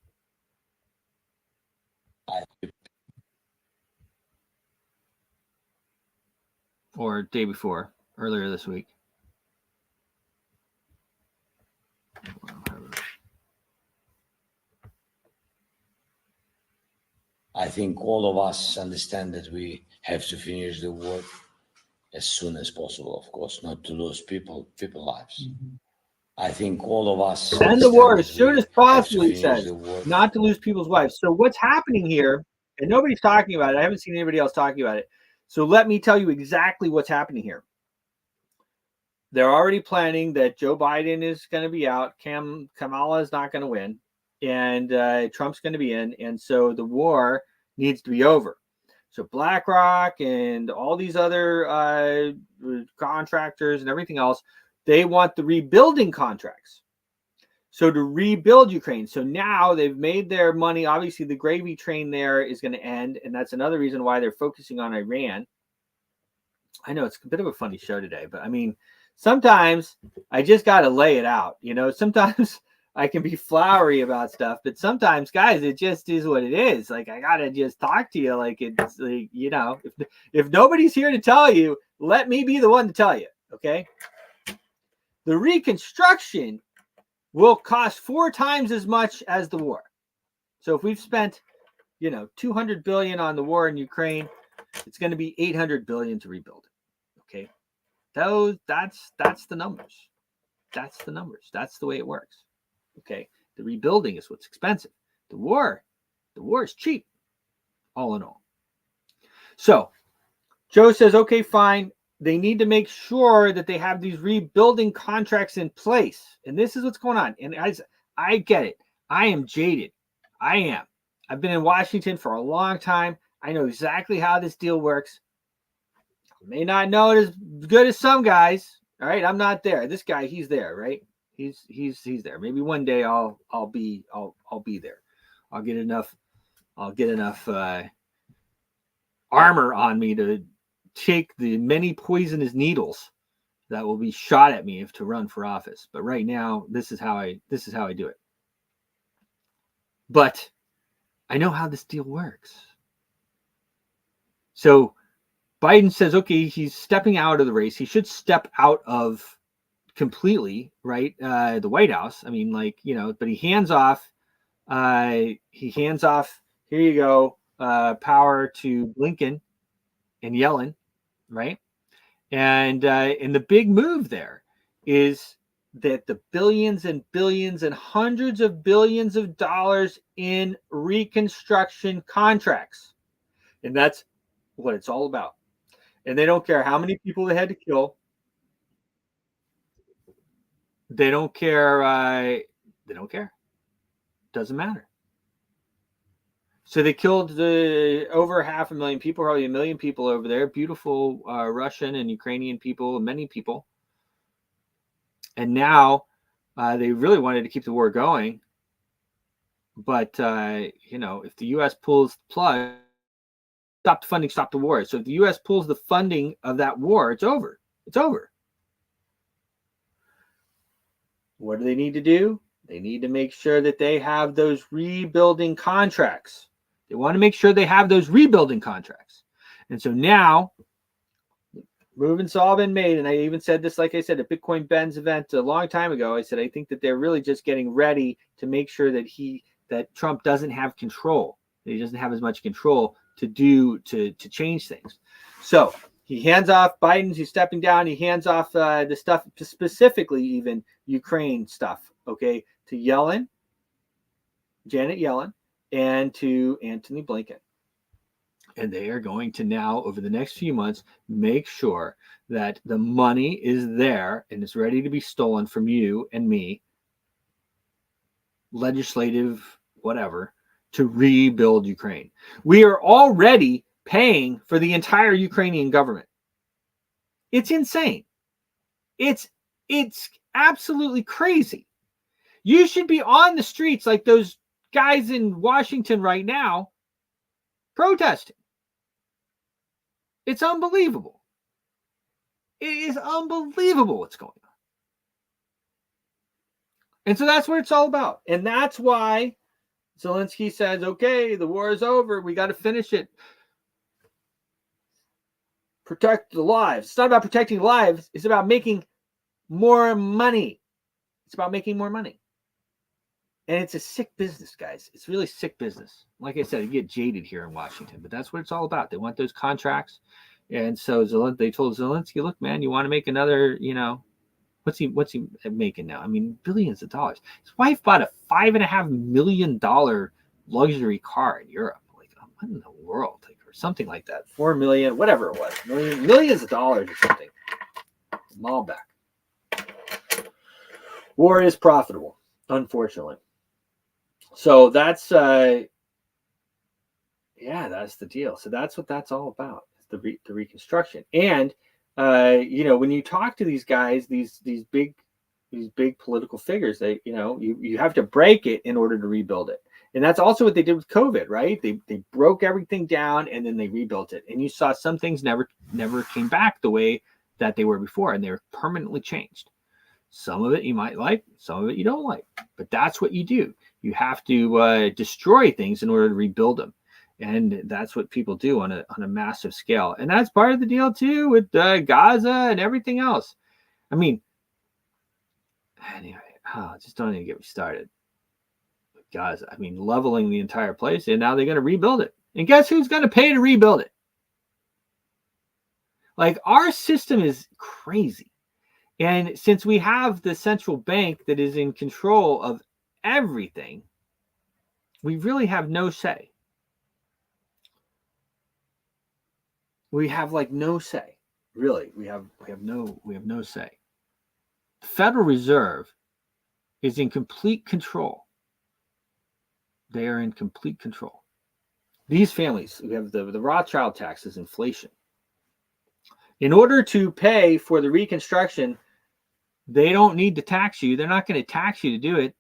Or day before, earlier this week. I think all of us understand that we have to finish the war as soon as possible, of course, not to lose people lives. Mm-hmm. I think all of us end the war as soon as possible, he says, not to lose people's lives. So what's happening here, and nobody's talking about it, I haven't seen anybody else talking about it. So let me tell you exactly what's happening here. They're already planning that Joe Biden is going to be out, Kamala is not going to win, and Trump's going to be in, and so the war needs to be over. So BlackRock and all these other contractors and everything else, they want the rebuilding contracts. So to rebuild Ukraine. So now they've made their money. Obviously, the gravy train there is going to end. And that's another reason why they're focusing on Iran. I know it's a bit of a funny show today, but I mean, sometimes I just got to lay it out. Sometimes I can be flowery about stuff, but sometimes, guys, it just is what it is. Like, I got to just talk to you like it's, like, if nobody's here to tell you, let me be the one to tell you. Okay. The reconstruction will cost 4 times as much as the war. So if we've spent, $200 billion on the war in Ukraine, it's going to be $800 billion to rebuild it. Okay. That's the numbers. That's the numbers. That's the way it works. Okay. The rebuilding is what's expensive. The war is cheap, all in all. So Joe says, okay, fine. They need to make sure that they have these rebuilding contracts in place. And this is what's going on. And I get it. I am jaded. I am. I've been in Washington for a long time. I know exactly how this deal works. I may not know it as good as some guys. All right, I'm not there. This guy, he's there, right? He's there. Maybe one day I'll be there. I'll get enough armor on me to take the many poisonous needles that will be shot at me if to run for office. But right now, this is how I do it. But I know how this deal works. So Biden says, okay, he's stepping out of the race. He should step out of completely, right? The White House. I mean, like, but he hands off. Here you go, power to Blinken and Yellen, right? And the big move there is that the billions and billions and hundreds of billions of dollars in reconstruction contracts. And that's what it's all about. And they don't care how many people they had to kill. They don't care. They don't care. Doesn't matter. So they killed over 500,000 people, probably 1 million people over there. Beautiful Russian and Ukrainian people, many people. And now they really wanted to keep the war going. But, if the U.S. pulls the plug, stop the funding, stop the war. So if the U.S. pulls the funding of that war, it's over. It's over. What do they need to do? They need to make sure that they have those rebuilding contracts. They want to make sure they have those rebuilding contracts. And so now, movement's all been made. And I even said this, like I said, at Bitcoin Ben's event a long time ago. I said, I think that they're really just getting ready to make sure that Trump doesn't have control. That he doesn't have as much control to change things. So he hands off Biden's, he's stepping down. He hands off the stuff, specifically even Ukraine stuff, okay, to Janet Yellen, and to Antony Blinken. And they are going to now, over the next few months, make sure that the money is there and is ready to be stolen from you and me, legislative, whatever, to rebuild Ukraine. We are already paying for the entire Ukrainian government. It's insane. It's absolutely crazy. You should be on the streets like those guys in Washington right now protesting. It's unbelievable. It is unbelievable what's going on. And so that's what it's all about. And that's why Zelensky says, okay, the war is over. We got to finish it. Protect the lives. It's not about protecting lives. It's about making more money. It's about making more money. And it's a sick business, guys. It's really sick business. Like I said, you get jaded here in Washington, but that's what it's all about. They want those contracts. And so they told Zelensky, look, man, you want to make another, what's he making now? I mean, billions of dollars. His wife bought a $5.5 million luxury car in Europe. Like, what in the world? Like, or something like that. 4 million, whatever it was. Millions of dollars or something. I'm all back. War is profitable, unfortunately. So that's that's the deal. So that's what that's all about. It's the reconstruction. And when you talk to these guys, these big political figures, they you have to break it in order to rebuild it. And that's also what they did with COVID, right? They broke everything down and then they rebuilt it. And you saw some things never came back the way that they were before, and they were permanently changed. Some of it you might like, some of it you don't like, but that's what you do. You have to destroy things in order to rebuild them. And that's what people do on a massive scale. And that's part of the deal too with Gaza and everything else. I mean, anyway, just don't even get me started with Gaza. I mean, leveling the entire place, and now they're going to rebuild it. And guess who's going to pay to rebuild it? Like, our system is crazy. And since we have the central bank that is in control of everything, we really have no say. We have no say. Really, we have no say. The Federal Reserve is in complete control. They are in complete control. These families, we have the Rothschild taxes, inflation. In order to pay for the reconstruction, they don't need to tax you. They're not going to tax you to do it.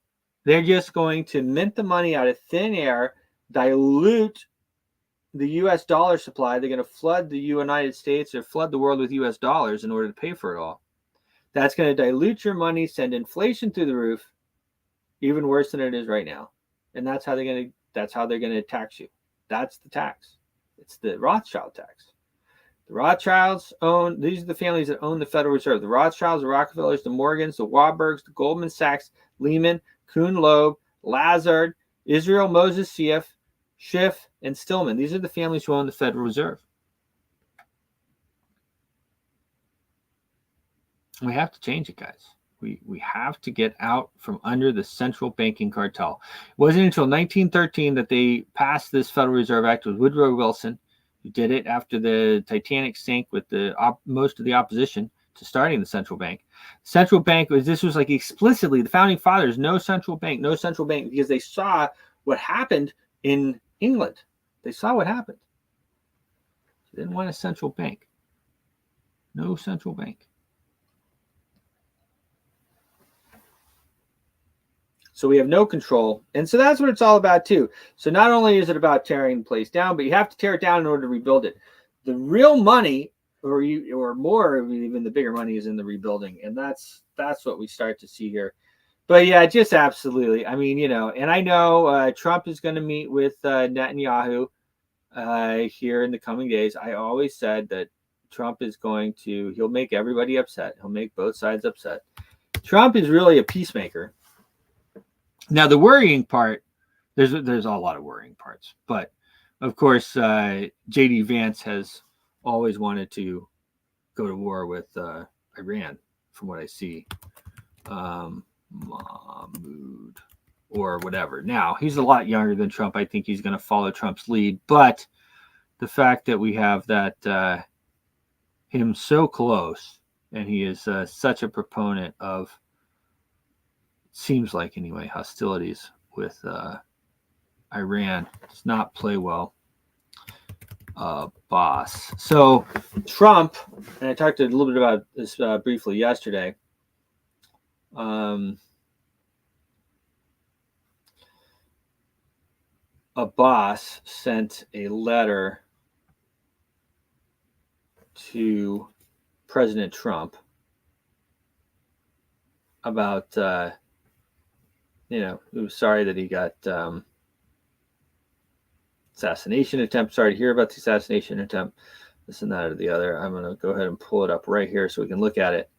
They're just going to mint the money out of thin air, dilute the U.S. dollar supply. They're going to flood the United States or flood the world with U.S. dollars in order to pay for it all. That's going to dilute your money, send inflation through the roof, even worse than it is right now. And that's how they're going to tax you. That's the tax. It's the Rothschild tax. The Rothschilds own, these are the families that own the Federal Reserve. The Rothschilds, the Rockefellers, the Morgans, the Warburgs, the Goldman Sachs, Lehman, Kuhn Loeb, Lazard, Israel Moses Schiff, and Stillman. These are the families who own the Federal Reserve. We have to change it, guys. We have to get out from under the central banking cartel. It wasn't until 1913 that they passed this Federal Reserve Act with Woodrow Wilson, who did it after the Titanic sank with most of the opposition to starting the central bank. Central bank was like explicitly the founding fathers, no central bank, because they saw what happened in England. They saw what happened. They didn't want a central bank. No central bank. So we have no control. And so that's what it's all about too. So not only is it about tearing the place down, but you have to tear it down in order to rebuild it. The real money, or more, even the bigger money, is in the rebuilding. And that's what we start to see here. But yeah, just absolutely. I mean, and I know Trump is going to meet with Netanyahu here in the coming days. I always said that Trump is he'll make everybody upset. He'll make both sides upset. Trump is really a peacemaker. Now, the worrying part, there's a lot of worrying parts. But, of course, J.D. Vance has always wanted to go to war with Iran, from what I see. Mahmoud or whatever. Now, he's a lot younger than Trump. I think he's going to follow Trump's lead. But the fact that we have that him so close, and he is such a proponent of, seems like anyway, hostilities with Iran does not play well. Boss. So Trump, and I talked a little bit about this briefly yesterday. A boss sent a letter to President Trump about he was sorry that he got assassination attempt. Sorry to hear about the assassination attempt. This and that or the other. I'm going to go ahead and pull it up right here so we can look at it.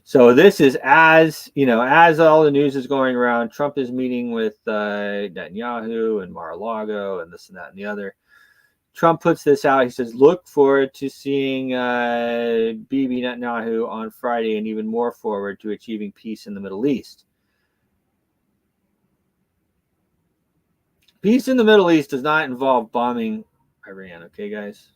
So this is as all the news is going around, Trump is meeting with Netanyahu and Mar-a-Lago and this and that and the other. Trump puts this out. He says, look forward to seeing Bibi Netanyahu on Friday, and even more forward to achieving peace in the Middle East. Peace in the Middle East does not involve bombing Iran, okay, guys?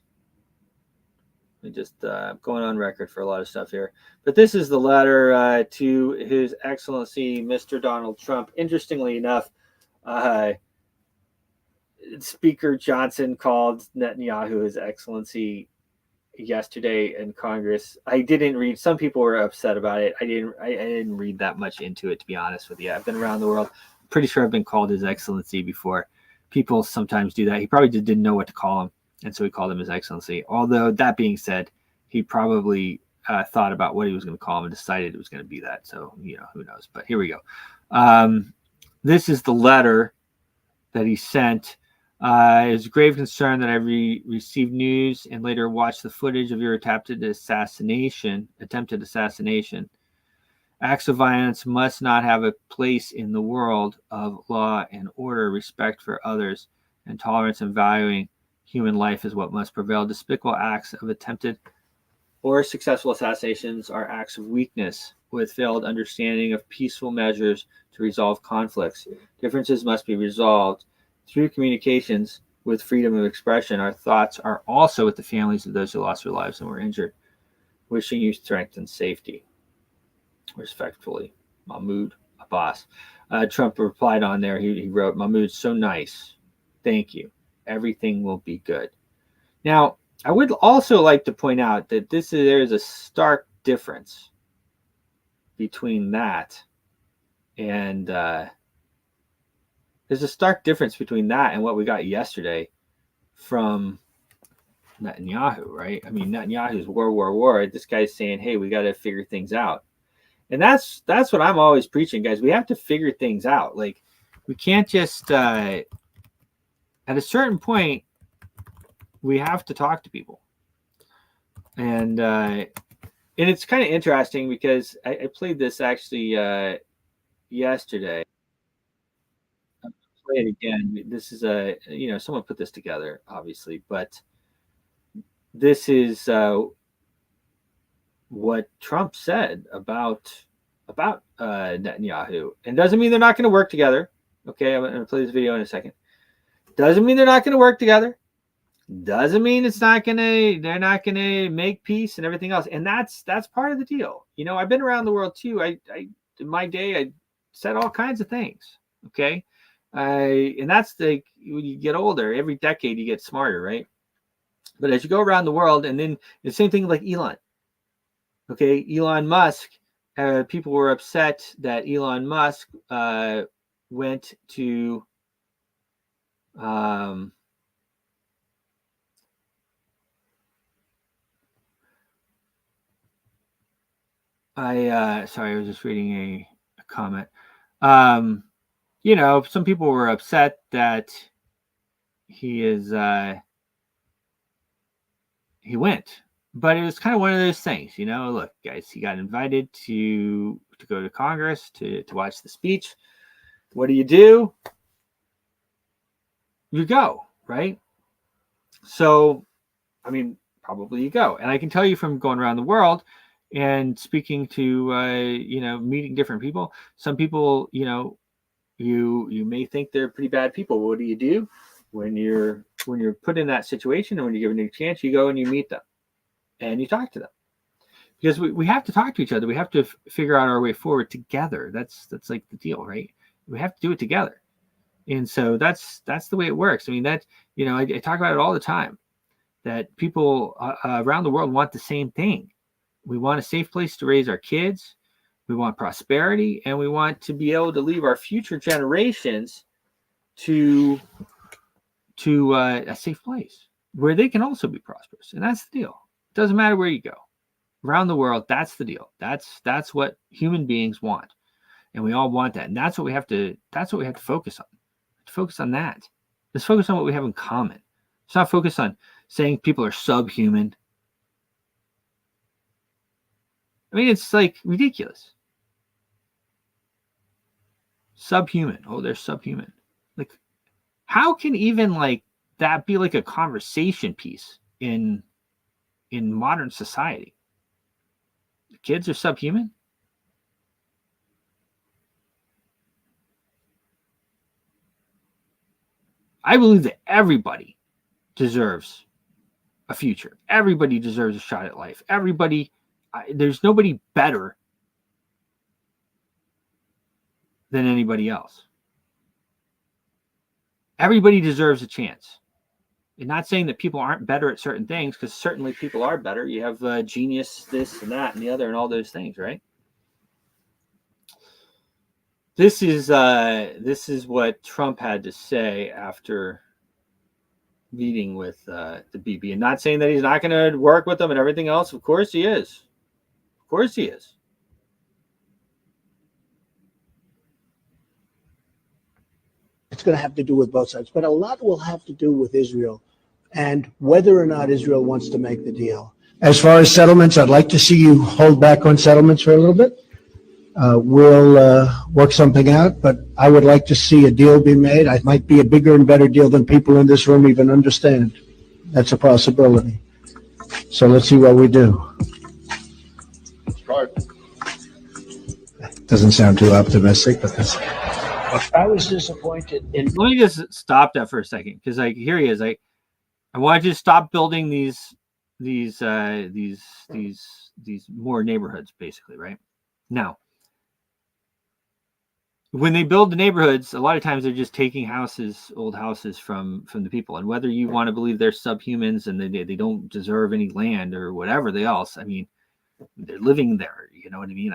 We just going on record for a lot of stuff here. But this is the letter to His Excellency, Mr. Donald Trump. Interestingly enough, Speaker Johnson called Netanyahu His Excellency yesterday in Congress. I didn't read. Some people were upset about it. I didn't read that much into it, to be honest with you. I've been around the world. Pretty sure I've been called His Excellency before. People sometimes do that. He probably just didn't know what to call him, and so he called him His Excellency. Although, that being said, he probably thought about what he was going to call him and decided it was going to be that. So, who knows? But here we go. This is the letter that he sent. It is a grave concern that I received news and later watched the footage of your attempted assassination. Acts of violence must not have a place in the world of law and order. Respect for others and tolerance and valuing human life is what must prevail. Despicable acts of attempted or successful assassinations are acts of weakness with failed understanding of peaceful measures to resolve conflicts. Differences must be resolved through communications with freedom of expression. Our thoughts are also with the families of those who lost their lives and were injured. Wishing you strength and safety. Respectfully, Mahmoud Abbas. Trump replied on there. He wrote, "Mahmoud's so nice. Thank you. Everything will be good." Now, I would also like to point out that there's a stark difference between that and there's a stark difference between that and what we got yesterday from Netanyahu, right? I mean, Netanyahu's war. This guy's saying, "Hey, we got to figure things out," and that's what I'm always preaching, guys. We have to figure things out. Like, we can't just at a certain point we have to talk to people, and it's kind of interesting because I played this actually yesterday. I'll play it again. This is someone put this together, obviously, but this is what Trump said about Netanyahu, and doesn't mean they're not going to work together. Okay, I'm going to play this video in a second. Doesn't mean they're not going to work together. Doesn't mean they're not gonna make peace and everything else. And that's part of the deal. I've been around the world too. I in my day I said all kinds of things. Okay. And that's when you get older, every decade you get smarter, right? But as you go around the world, and then the same thing like Elon. Okay, Elon Musk, people were upset that Elon Musk went to sorry, I was just reading a comment. Some people were upset that he went, but it was kind of one of those things, look, guys, he got invited to go to Congress to watch the speech. What do? You go, right? So, I mean, probably you go. And I can tell you from going around the world and speaking to meeting different people, some people you may think they're pretty bad people. What do you do when you're put in that situation, and when you're given a chance? You go and you meet them and you talk to them, because we have to talk to each other. We have to figure out our way forward together. That's like the deal, right? We have to do it together. And so that's the way it works. I mean, I talk about it all the time, that people around the world want the same thing. We want a safe place to raise our kids. We want prosperity, and we want to be able to leave our future generations to a safe place where they can also be prosperous. And that's the deal. It doesn't matter where you go around the world. That's the deal. That's what human beings want, and we all want that. And that's what we have to focus on. To focus on that. Let's focus on what we have in common. Let's not focus on saying people are subhuman. I mean, it's like ridiculous. Subhuman. Oh, they're subhuman. Like, how can even like that be like a conversation piece in modern society? The kids are subhuman? I believe that everybody deserves a future. Everybody deserves a shot at life. There's nobody better than anybody else. Everybody deserves a chance. And not saying that people aren't better at certain things, because certainly people are better. You have genius, this and that and the other, and all those things, right? This is what Trump had to say after meeting with the BB, and not saying that he's not going to work with them and everything else. Of course he is. Of course he is. It's going to have to do with both sides, but a lot will have to do with Israel and whether or not Israel wants to make the deal. As far as settlements, I'd like to see you hold back on settlements for a little bit. We'll work something out, but I would like to see a deal be made. It might be a bigger and better deal than people in this room even understand. That's a possibility. So let's see what we do. Start. Doesn't sound too optimistic, but that's... I was disappointed in... Let me just stop that for a second, because here he is. I want you to stop building these more neighborhoods, basically, right? Now, when they build the neighborhoods, a lot of times they're just taking old houses from the people. And whether you want to believe they're subhumans and they don't deserve any land or whatever else, I mean, they're living there. You know what I mean?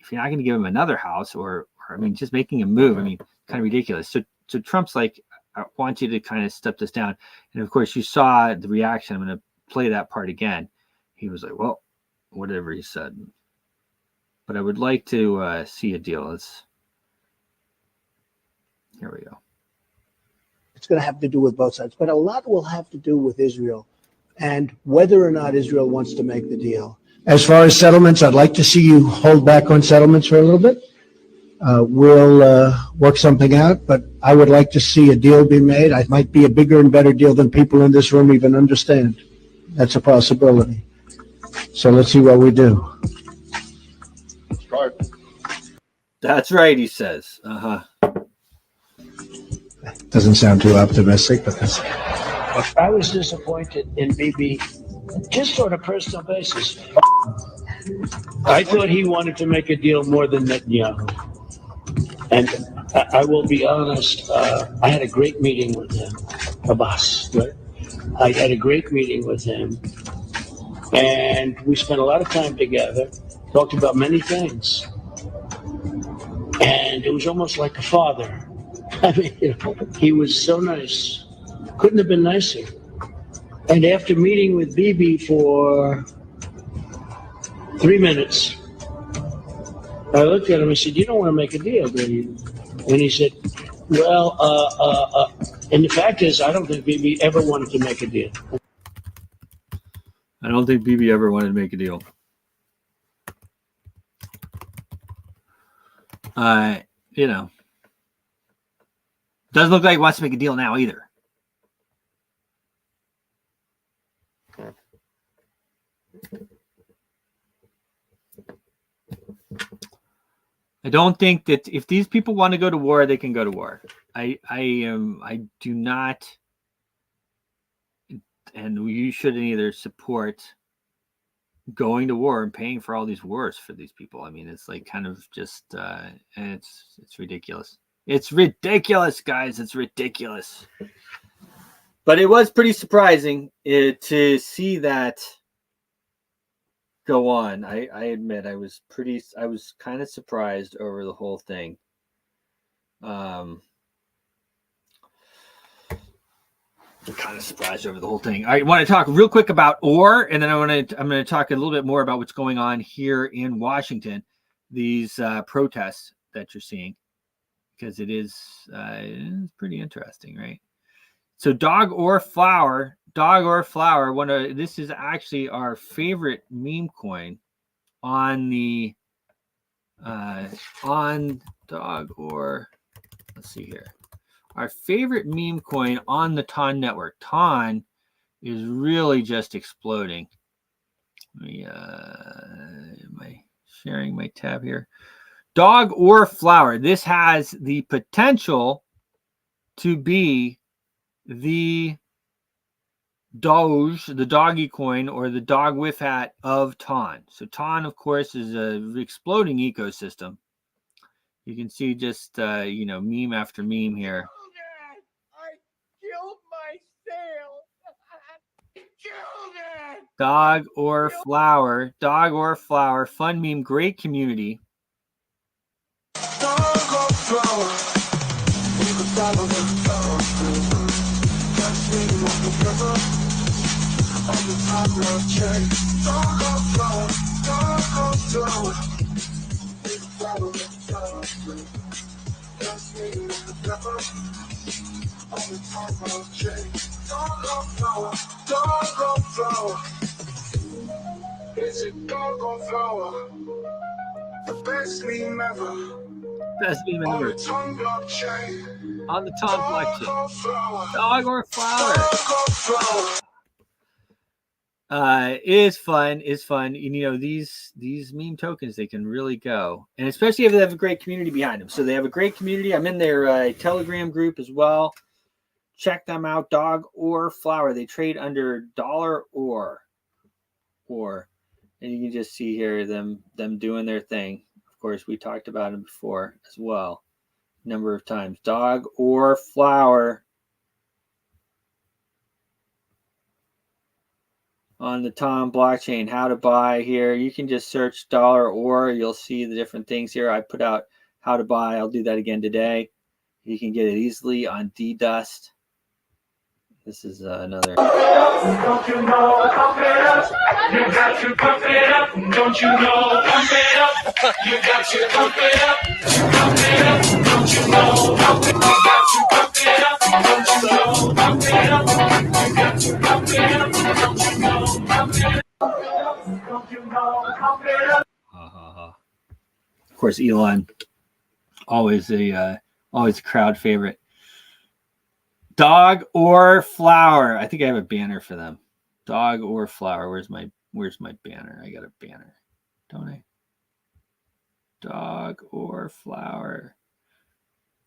If you're not going to give them another house or I mean, just making a move, I mean, kind of ridiculous. So Trump's like, I want you to kind of step this down. And of course, you saw the reaction. I'm going to play that part again. He was like, well, whatever he said. But I would like to see a deal. Here we go. It's going to have to do with both sides, but a lot will have to do with Israel and whether or not Israel wants to make the deal. As far as settlements, I'd like to see you hold back on settlements for a little bit. We'll work something out, but I would like to see a deal be made. It might be a bigger and better deal than people in this room even understand. That's a possibility. So let's see what we do. That's right, he says. Doesn't sound too optimistic, but that's... I was disappointed in Bibi, just on a personal basis. I thought he wanted to make a deal more than Netanyahu. And I will be honest, I had a great meeting with him, Abbas. Right? I had a great meeting with him, and we spent a lot of time together, talked about many things. And it was almost like a father. I mean, he was so nice. Couldn't have been nicer. And after meeting with Bibi for 3 minutes, I looked at him and said, "You don't want to make a deal, do you?" And he said, "Well, and the fact is, I don't think Bibi ever wanted to make a deal." I don't think Bibi ever wanted to make a deal. You know, doesn't look like he wants to make a deal now either. I don't think that if these people want to go to war, they can go to war. I do not, and you shouldn't either support going to war and paying for all these wars for these people. I mean, it's like kind of just, it's ridiculous. It's ridiculous, guys. It's ridiculous. But it was pretty surprising to see that go on. I admit I was kind of surprised over the whole thing. Kind of surprised over the whole thing. I want to talk real quick about ore, and then I'm going to talk a little bit more about what's going on here in Washington, these protests that you're seeing, because it is pretty interesting, right? So dog ore flour. This is actually our favorite meme coin on the on dog ore. Let's see here. Our favorite meme coin on the TON network. TON is really just exploding. Am I sharing my tab here? Dog ore flour. This has the potential to be the Doge, the doggy coin, or the dog with hat of TON. So TON, of course, is an exploding ecosystem. You can see just, meme after meme here. I killed myself. Dog or flower, fun meme, great community. Is it doggone flower? The best meme ever. Best meme ever. On the tongue blockchain. On the TON blockchain. Dog or flower. It is fun. It's fun. These meme tokens, they can really go, and especially if they have a great community behind them. So they have a great community. I'm in their Telegram group as well. Check them out. Dog or flower. They trade under dollar or, and you can just see here them doing their thing. Of course, we talked about him before as well, a number of times. Dog or flower on the Tom blockchain. How to buy here. You can just search dollar or you'll see the different things here. I put out how to buy. I'll do that again today. You can get it easily on D-Dust. This is another. Don't you know, pump it up. You got to pump it up. Don't you know, pump it up. You got to pump it up. Pump it up. Don't you know, pump it up. You got to pump it up. Don't you know, pump it up. You got to pump it up. Don't you know, pump it up. Don't you know, pump it up. Of course, Elon, always a crowd favorite. Dog or flower. I think I have a banner for them. Dog or flower. Where's my banner? I got a banner, don't I? Dog or flower.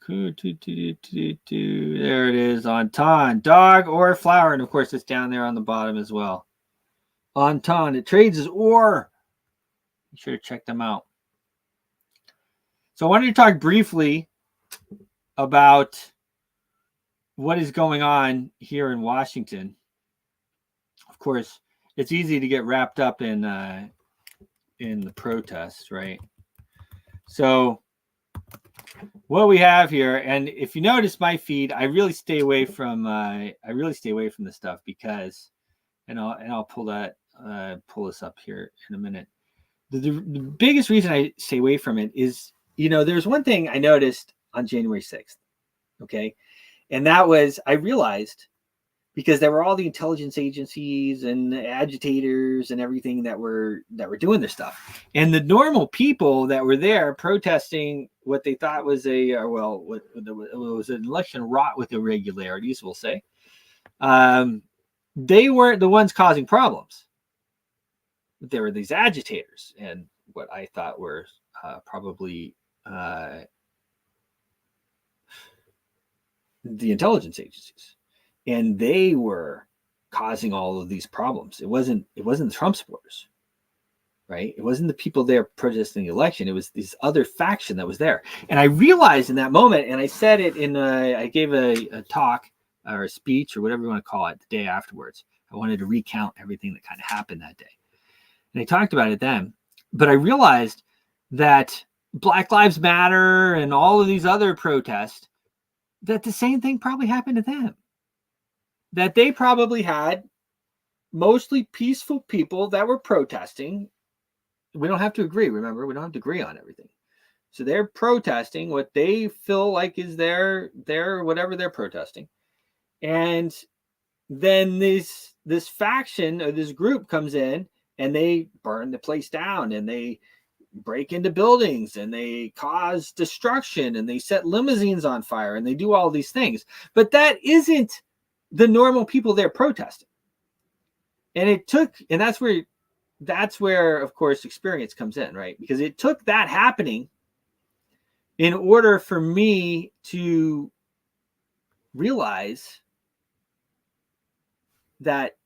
There it is on Ton. Dog or flower. And of course, it's down there on the bottom as well. On Ton. It trades as or. Be sure to check them out. So I wanted to talk briefly about what is going on here in Washington. Of course, it's easy to get wrapped up in the protests, right? So what we have here, and if you notice my feed, I really stay away from this stuff because, and I'll pull this up here in a minute. The biggest reason I stay away from it is, there's one thing I noticed on January 6th, okay? And that was, I realized, because there were all the intelligence agencies and agitators and everything that were doing this stuff. And the normal people that were there protesting what they thought was it was an election wrought with irregularities, we'll say. They weren't the ones causing problems. There were these agitators and what I thought were probably the intelligence agencies, and they were causing all of these problems. It wasn't the Trump supporters, right? It wasn't the people there protesting the election. It was this other faction that was there. And I realized in that moment, and I said it I gave a talk or a speech or whatever you want to call it the day afterwards. I wanted to recount everything that kind of happened that day. And I talked about it then, but I realized that Black Lives Matter and all of these other protests, that the same thing probably happened to them. That they probably had mostly peaceful people that were protesting. We don't have to agree, remember, we don't have to agree on everything. So they're protesting what they feel like is their whatever they're protesting. And then this faction or this group comes in and they burn the place down and they break into buildings and they cause destruction and they set limousines on fire and they do all these things. But that isn't the normal people there protesting. And that's where, of course, experience comes in, right? Because it took that happening in order for me to realize that,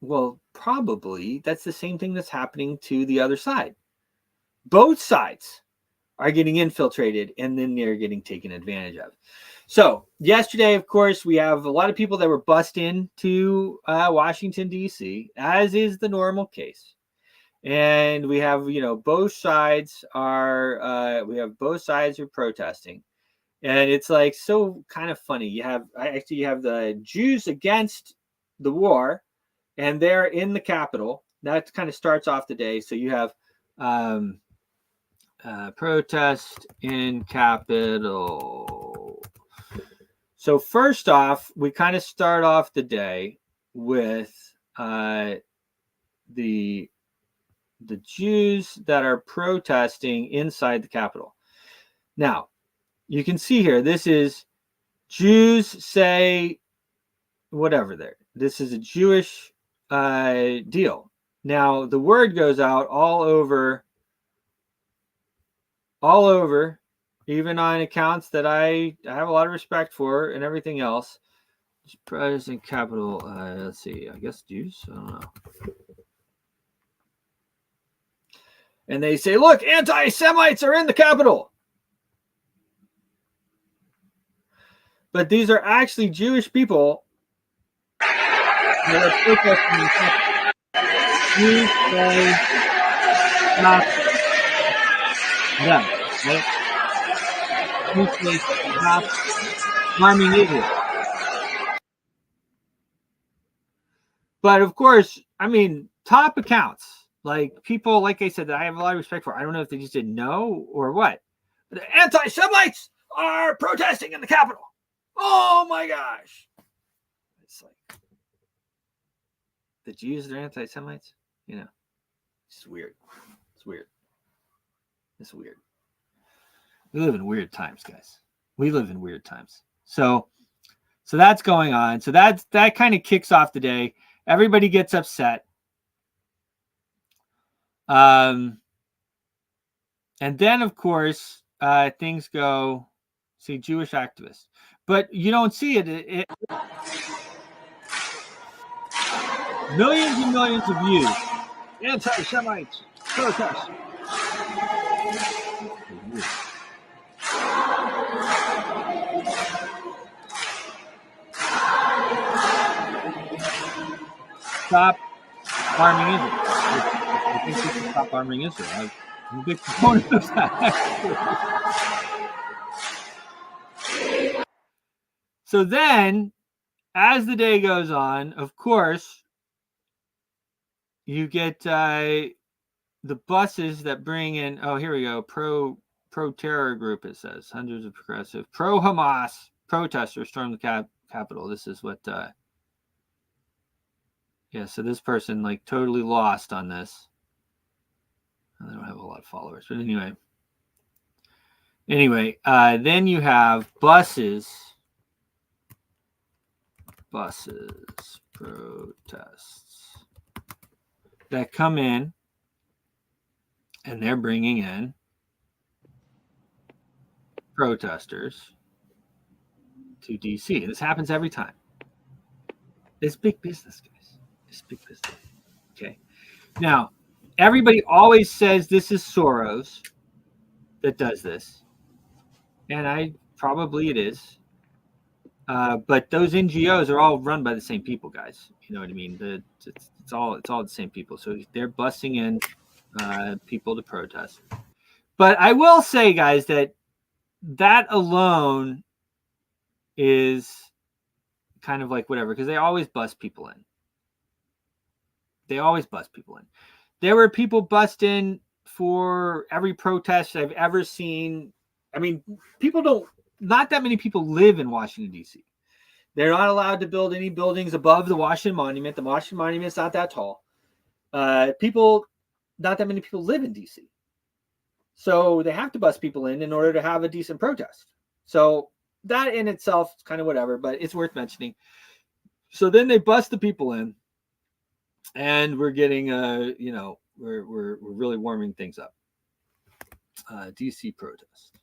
well, probably that's the same thing that's happening to the other side. Both sides are getting infiltrated and then they're getting taken advantage of. So yesterday, of course, we have a lot of people that were bussed into Washington, D.C., as is the normal case. And we have, both sides are protesting. And it's like so kind of funny. You have the Jews against the war, and they're in the Capitol. That kind of starts off the day. So you have protest in Capitol. So first off, we kind of start off the day with the Jews that are protesting inside the Capitol. Now, you can see here, this is Jews say whatever there. This is a Jewish deal. Now, the word goes out all over, even on accounts that I have a lot of respect for and everything else. President Capital, let's see, I guess Jews, I don't know. And they say, look, anti-Semites are in the Capitol. But these are actually Jewish people that are protesting the Capitol. You say stop them, right? You say stop harming Israel. But of course, I mean, top accounts, like people, like I said, that I have a lot of respect for. I don't know if they just didn't know or what. But the anti-Semites are protesting in the Capitol. Oh my gosh. It's like the Jews are anti-Semites, you know. It's weird. It's weird. It's weird. We live in weird times, guys. We live in weird times. So that's going on. So that kind of kicks off the day. Everybody gets upset. And then of course things go, see, Jewish activists. But you don't see it. Millions and millions of views. Anti-Semites protest. Stop harming Israel. I think we should stop harming Israel. I'm a big proponent of that. So then, as the day goes on, of course, you get the buses that bring in, oh, here we go, pro-terror group, it says. Hundreds of progressive pro-Hamas protesters stormed the Capitol. This is what, yeah, so this person, like, totally lost on this. I don't have a lot of followers, but anyway. Then you have buses protests that come in, and they're bringing in protesters to DC. This happens every time. It's big business, guys. It's big business. Okay. Now, everybody always says this is Soros that does this, and probably it is. But those NGOs are all run by the same people, guys. You know what I mean? It's all the same people. So they're busing in people to protest. But I will say, guys, that alone is kind of like whatever, because they always bust people in. There were people bust in for every protest I've ever seen. I mean, not that many people live in Washington, D.C. They're not allowed to build any buildings above the Washington Monument. The Washington Monument is not that tall. Not that many people live in D.C. So they have to bust people in order to have a decent protest. So that in itself is kind of whatever, but it's worth mentioning. So then they bust the people in, and we're getting, we're really warming things up. D.C. protest.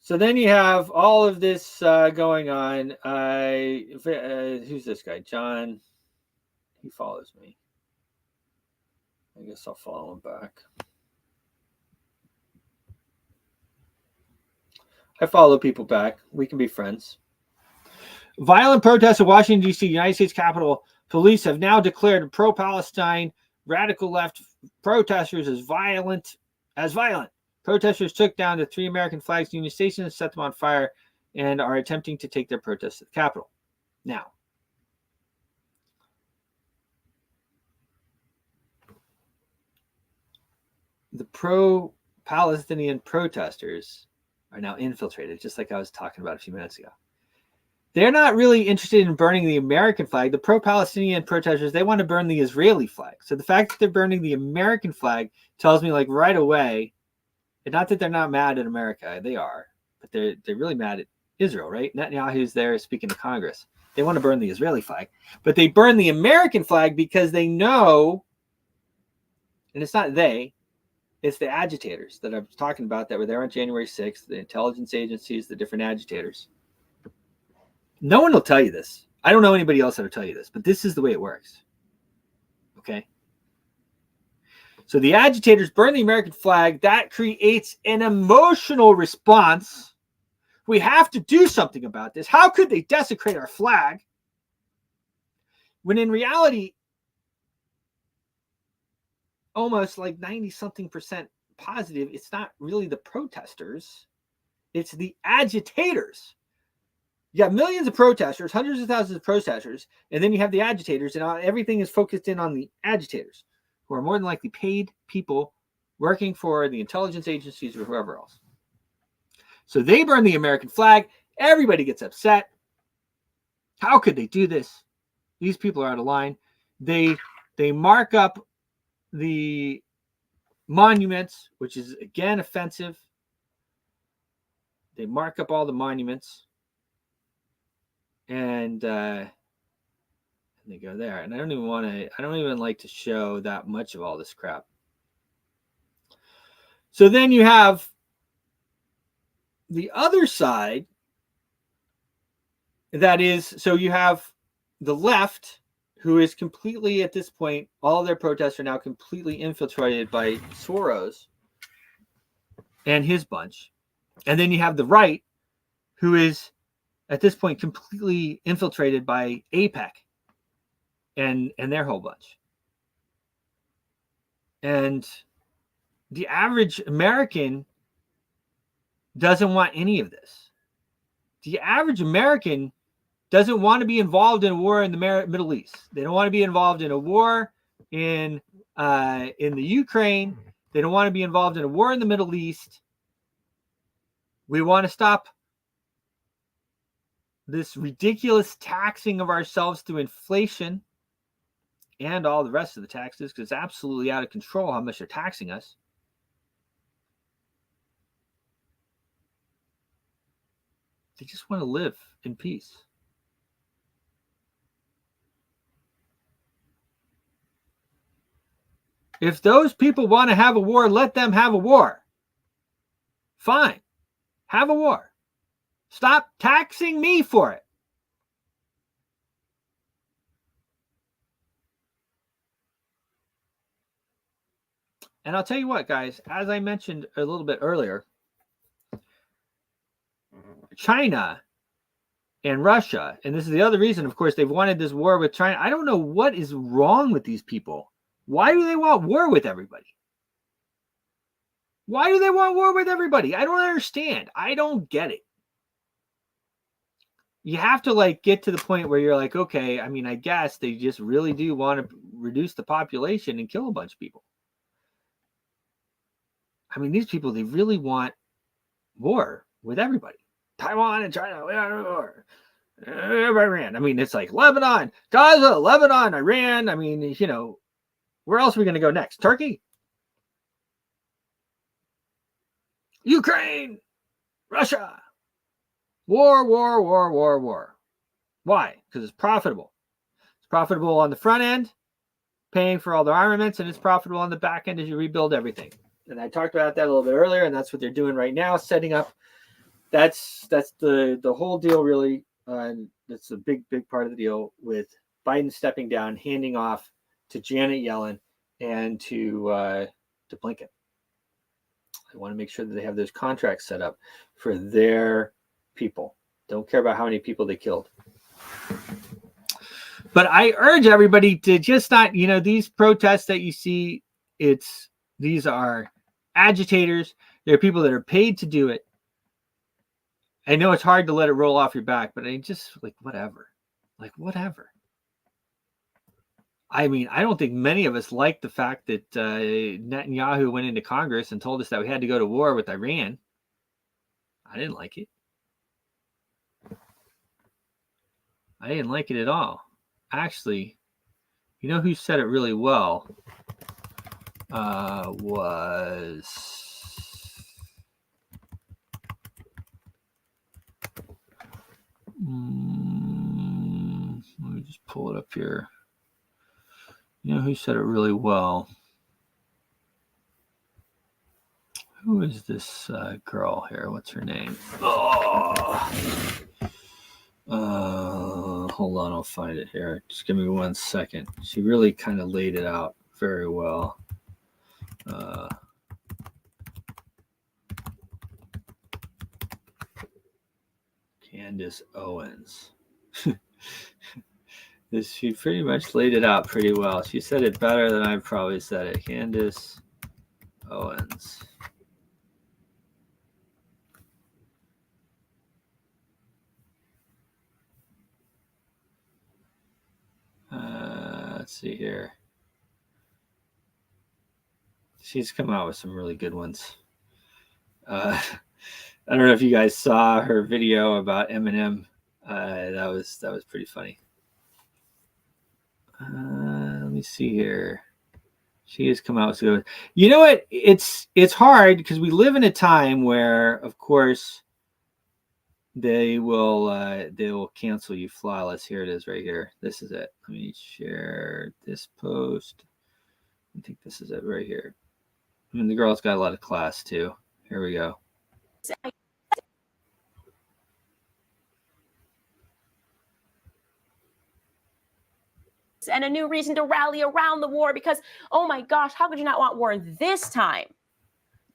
So then you have all of this going on. Who's this guy? John. He follows me. I guess I'll follow him back. I follow people back. We can be friends. Violent protests in Washington, D.C., United States Capitol. Police have now declared pro-Palestine radical left protesters as violent. Protesters took down the 3 American flags Union Station and set them on fire and are attempting to take their protest to the Capitol. Now, the pro-Palestinian protesters are now infiltrated, just like I was talking about a few minutes ago. They're not really interested in burning the American flag. The pro-Palestinian protesters, they want to burn the Israeli flag. So the fact that they're burning the American flag tells me, like, right away, and not that they're not mad at America, they are, but they're really mad at Israel, right? Netanyahu's there speaking to Congress. They want to burn the Israeli flag, but they burn the American flag because they know, and it's not they, it's the agitators that I was talking about that were there on January 6th, the intelligence agencies, the different agitators. No one will tell you this. I don't know anybody else that'll tell you this, but this is the way it works. Okay. So the agitators burn the American flag. That creates an emotional response. We have to do something about this. How could they desecrate our flag? When in reality, almost like 90-something% positive, it's not really the protesters. It's the agitators. You have millions of protesters, hundreds of thousands of protesters, and then you have the agitators, and everything is focused in on the agitators, who are more than likely paid people working for the intelligence agencies or whoever else. So they burn the American flag. Everybody gets upset. How could they do this? These people are out of line. They mark up the monuments, which is, again, offensive. They mark up all the monuments. And they go there. And I don't even like to show that much of all this crap. So then you have the other side. That is, so you have the left, who is completely, at this point, all their protests are now completely infiltrated by Soros and his bunch. And then you have the right, who is, at this point, completely infiltrated by AIPAC and their whole bunch. And the average American doesn't want any of this. The average American doesn't want to be involved in a war in the Middle East. They don't want to be involved in a war in the Ukraine. They don't want to be involved in a war in the Middle East. We want to stop this ridiculous taxing of ourselves through inflation and all the rest of the taxes, because it's absolutely out of control how much they're taxing us. They just want to live in peace. If those people want to have a war, let them have a war. Fine. Have a war. Stop taxing me for it. And I'll tell you what, guys, as I mentioned a little bit earlier, China and Russia, and this is the other reason, of course, they've wanted this war with China. I don't know what is wrong with these people. Why do they want war with everybody? Why do they want war with everybody? I don't understand. I don't get it. You have to get to the point where you're like, okay, I mean, I guess they just really do want to reduce the population and kill a bunch of people. I mean, these people, they really want war with everybody. Taiwan and China, we want war. Iran. I mean, it's like Lebanon, Gaza, Lebanon, Iran. I mean, where else are we going to go next? Turkey? Ukraine? Russia? War. Why? Because it's profitable. It's profitable on the front end, paying for all the armaments, and it's profitable on the back end as you rebuild everything. And I talked about that a little bit earlier, and that's what they're doing right now, setting up. That's the whole deal, really. That's a big part of the deal with Biden stepping down, handing off to Janet Yellen and to Blinken. I want to make sure that they have those contracts set up for their people. Don't care about how many people they killed. But I urge everybody to just not, these protests that you see, these are agitators. They're people that are paid to do it. I know it's hard to let it roll off your back, but I just whatever. I mean, I don't think many of us like the fact that Netanyahu went into Congress and told us that we had to go to war with Iran. I didn't like it. I didn't like it at all. Actually, you know who said it really well? Was let me just pull it up here. You know who said it really well? Who is this girl here? What's her name? Oh, Hold on, I'll find it here. Just give me 1 second. She really kind of laid it out very well. Candace Owens. She pretty much laid it out pretty well. She said it better than I probably said it. Candace Owens. Let's see here. She's come out with some really good ones. I don't know if you guys saw her video about Eminem. That was pretty funny. Let me see here. She has come out with good. You know what? It's hard because we live in a time where, of course, they will cancel you flawless. Here it is right here. This is it. Let me share this post. I think this is it right here. I mean, the girl's got a lot of class too. Here we go. And a new reason to rally around the war because, oh my gosh, how could you not want war this time?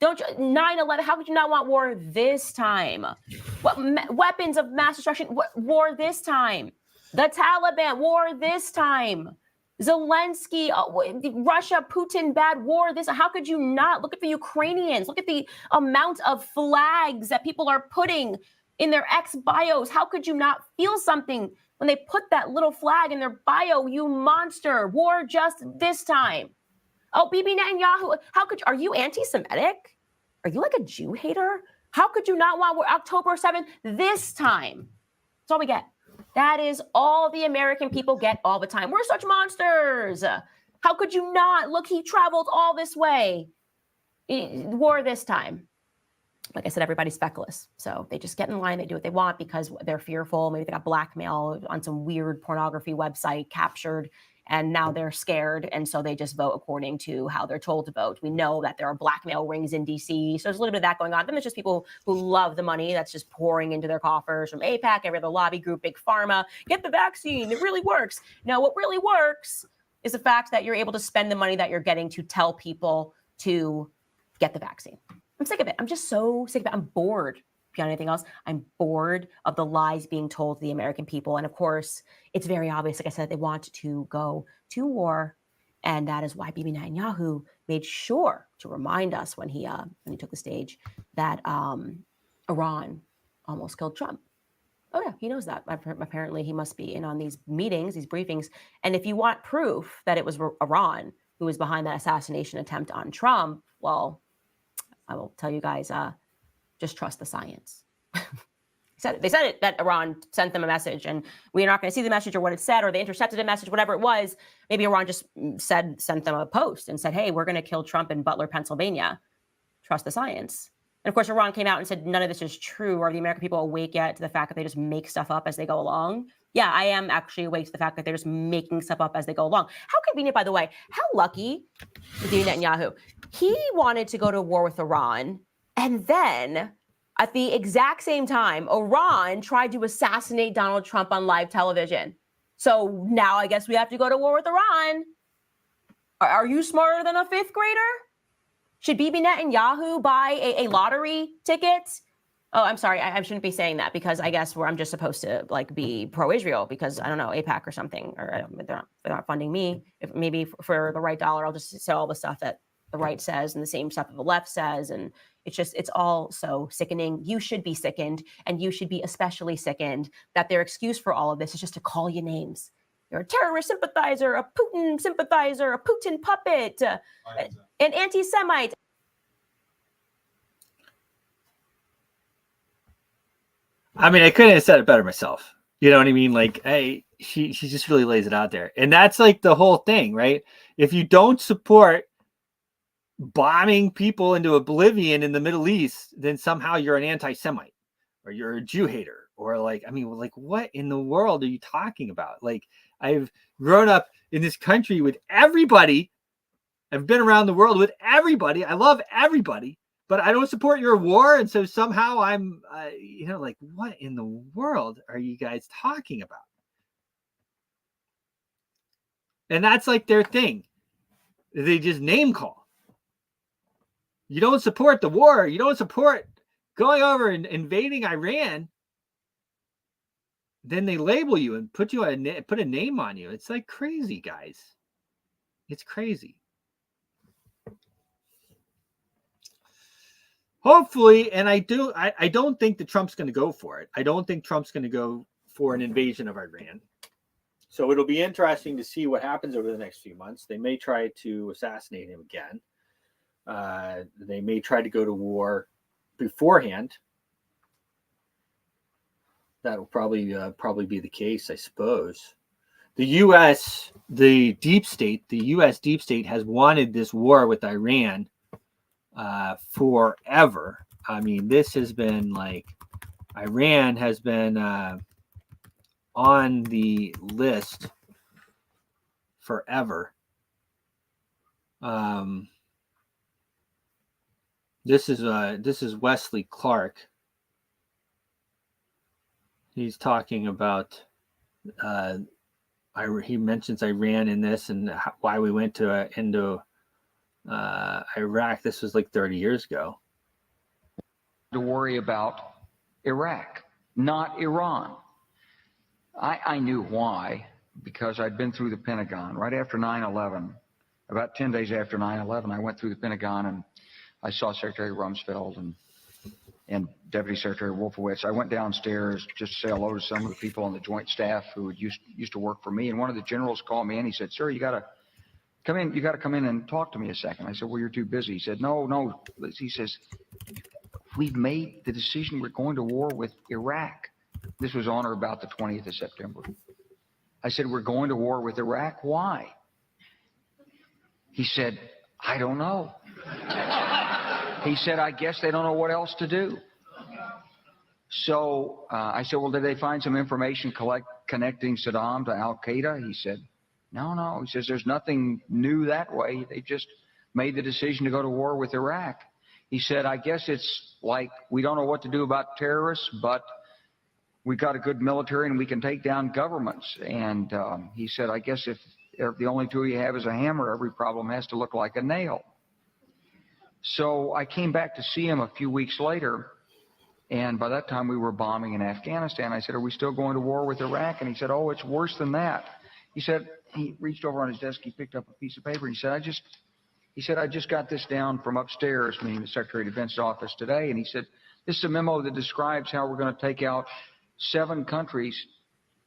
Don't you 9/11? How could you not want war this time? What weapons of mass destruction? War this time? The Taliban war this time? Zelensky, Russia, Putin, bad war. This. How could you not look at the Ukrainians? Look at the amount of flags that people are putting in their ex bios. How could you not feel something when they put that little flag in their bio? You monster! War just this time. Oh, Bibi Netanyahu, how could you, are you anti-Semitic? Are you like a Jew hater? How could you not want October 7th this time? That's all we get. That is all the American people get all the time. We're such monsters. How could you not? Look, he traveled all this way. War this time. Like I said, everybody's feckless. So they just get in line. They do what they want because they're fearful. Maybe they got blackmail on some weird pornography website captured. And now they're scared, and so they just vote according to how they're told to vote. We know that there are blackmail rings in D.C., so there's a little bit of that going on. Then there's just people who love the money that's just pouring into their coffers from AIPAC, every other lobby group, Big Pharma. Get the vaccine. It really works. Now, what really works is the fact that you're able to spend the money that you're getting to tell people to get the vaccine. I'm sick of it. I'm just so sick of it. I'm bored. Beyond anything else, I'm bored of the lies being told to the American people. And of course, it's very obvious, like I said, they want to go to war. And that is why Bibi Netanyahu made sure to remind us when he took the stage that Iran almost killed Trump. Oh yeah, he knows that. Apparently he must be in on these meetings, these briefings. And if you want proof that it was Iran who was behind that assassination attempt on Trump, well, I will tell you guys, just trust the science. They said it, that Iran sent them a message, and we're not going to see the message or what it said, or they intercepted a message, whatever it was. Maybe Iran just sent them a post and said, hey, we're going to kill Trump in Butler, Pennsylvania. Trust the science. And of course, Iran came out and said, none of this is true. Are the American people awake yet to the fact that they just make stuff up as they go along? Yeah, I am actually awake to the fact that they're just making stuff up as they go along. How convenient, by the way. How lucky is Netanyahu? He wanted to go to war with Iran, and then at the exact same time, Iran tried to assassinate Donald Trump on live television. So now I guess we have to go to war with Iran. Are you smarter than a fifth grader? Should Bibi Netanyahu buy a lottery ticket? Oh, I'm sorry. I shouldn't be saying that because I guess I'm just supposed to like be pro-Israel because I don't know, AIPAC or something, or they're not funding me. If maybe for the right dollar, I'll just say all the stuff that the right says and the same stuff that the left says. And it's all so sickening. You should be sickened, and you should be especially sickened that their excuse for all of this is just to call you names. You're a terrorist sympathizer, a Putin sympathizer, a Putin puppet, an anti-Semite. I mean, I couldn't have said it better myself. You know what I mean? Like, she just really lays it out there. And that's like the whole thing, right? If you don't support bombing people into oblivion in the Middle East, then somehow you're an anti-Semite or you're a Jew hater, or like, I mean, like, what in the world are you talking about? Like, I've grown up in this country with everybody. I've been around the world with everybody. I love everybody. but I don't support your war. And so somehow I'm, like, what in the world are you guys talking about? And that's like their thing. They just name call. You don't support the war. You don't support going over and invading Iran. Then they label you and put a name on you. It's like crazy, guys. It's crazy. Hopefully, and I don't think that Trump's going to go for it. I don't think Trump's going to go for an invasion of Iran. So it'll be interesting to see what happens over the next few months. They may try to assassinate him again. They may try to go to war beforehand. That will probably be the case, I suppose. The U.S. deep state has wanted this war with Iran forever. I mean, this has been like Iran has been on the list forever. This is Wesley Clark. He's talking about he mentions Iran in this and why we went into Iraq. This was like 30 years ago. To worry about Iraq, not Iran. I knew why, because I'd been through the Pentagon right after 9/11. About 10 days after 9/11, I went through the Pentagon and I saw Secretary Rumsfeld and Deputy Secretary Wolfowitz. I went downstairs just to say hello to some of the people on the Joint Staff who used to work for me. And one of the generals called me and he said, "Sir, you got to come in. You got to come in and talk to me a second." I said, "Well, you're too busy." He said, No. He says, "We've made the decision. We're going to war with Iraq." This was on or about the 20th of September. I said, "We're going to war with Iraq. Why?" He said, "I don't know." He said, "I guess they don't know what else to do." So I said, "Well, did they find some information connecting Saddam to Al-Qaeda?" He said, No. He says, "There's nothing new that way. They just made the decision to go to war with Iraq." He said, "I guess it's like we don't know what to do about terrorists, but we got a good military and we can take down governments." And he said, "I guess if the only tool you have is a hammer, every problem has to look like a nail." So I came back to see him a few weeks later, and by that time we were bombing in Afghanistan. I said, "Are we still going to war with Iraq?" And he said, "Oh, it's worse than that." He said, he reached over on his desk, he picked up a piece of paper, and he said, I just got this down from upstairs," meaning the Secretary of Defense's office today, and he said, "This is a memo that describes how we're going to take out 7 countries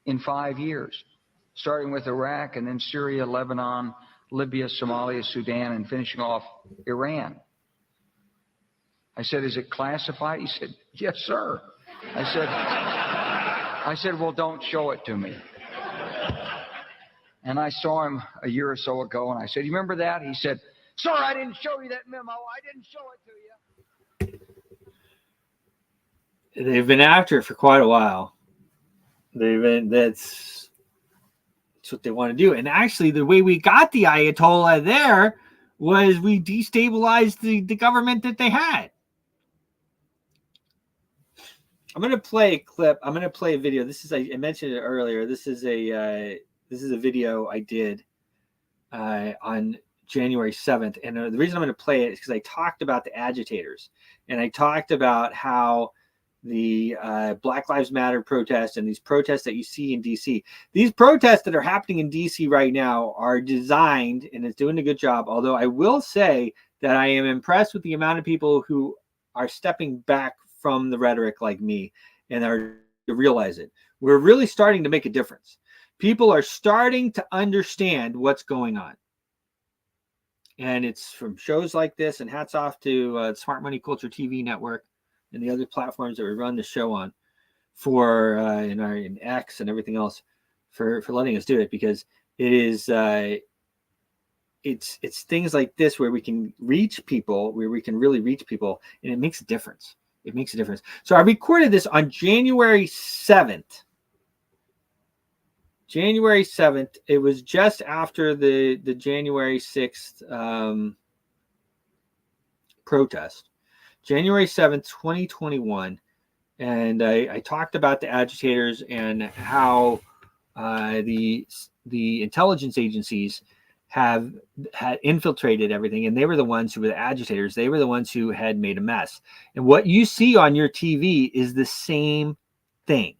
in 5 years, starting with Iraq and then Syria, Lebanon, Libya, Somalia, Sudan, and finishing off Iran." I said, "Is it classified?" He said, "Yes, sir." I said, "Well, don't show it to me." And I saw him a year or so ago, and I said, "You remember that?" He said, "Sir, I didn't show you that memo. I didn't show it to you." They've been after it for quite a while. That's what they want to do. And actually, the way we got the Ayatollah there was we destabilized the government that they had. I'm going to play a clip. I'm going to play a video. This is, I mentioned it earlier. This is a video I did on January 7th. And the reason I'm going to play it is because I talked about the agitators. And I talked about how the Black Lives Matter protests and these protests that you see in DC, these protests that are happening in DC right now are designed, and it's doing a good job. Although I will say that I am impressed with the amount of people who are stepping back from the rhetoric like me and are to realize it. We're really starting to make a difference. People are starting to understand what's going on. And it's from shows like this, and hats off to Smart Money Culture TV Network and the other platforms that we run the show on for in X and everything else for letting us do it, because it is it's things like this where we can reach people, where we can really reach people, and it makes a difference. It makes a difference. So I recorded this on January 7th. January 7th. It was just after the January 6th protest. January 7th, 2021. And I talked about the agitators and how the intelligence agencies had infiltrated everything, and they were the ones who were the agitators. They were the ones who had made a mess. And what you see on your TV is the same thing.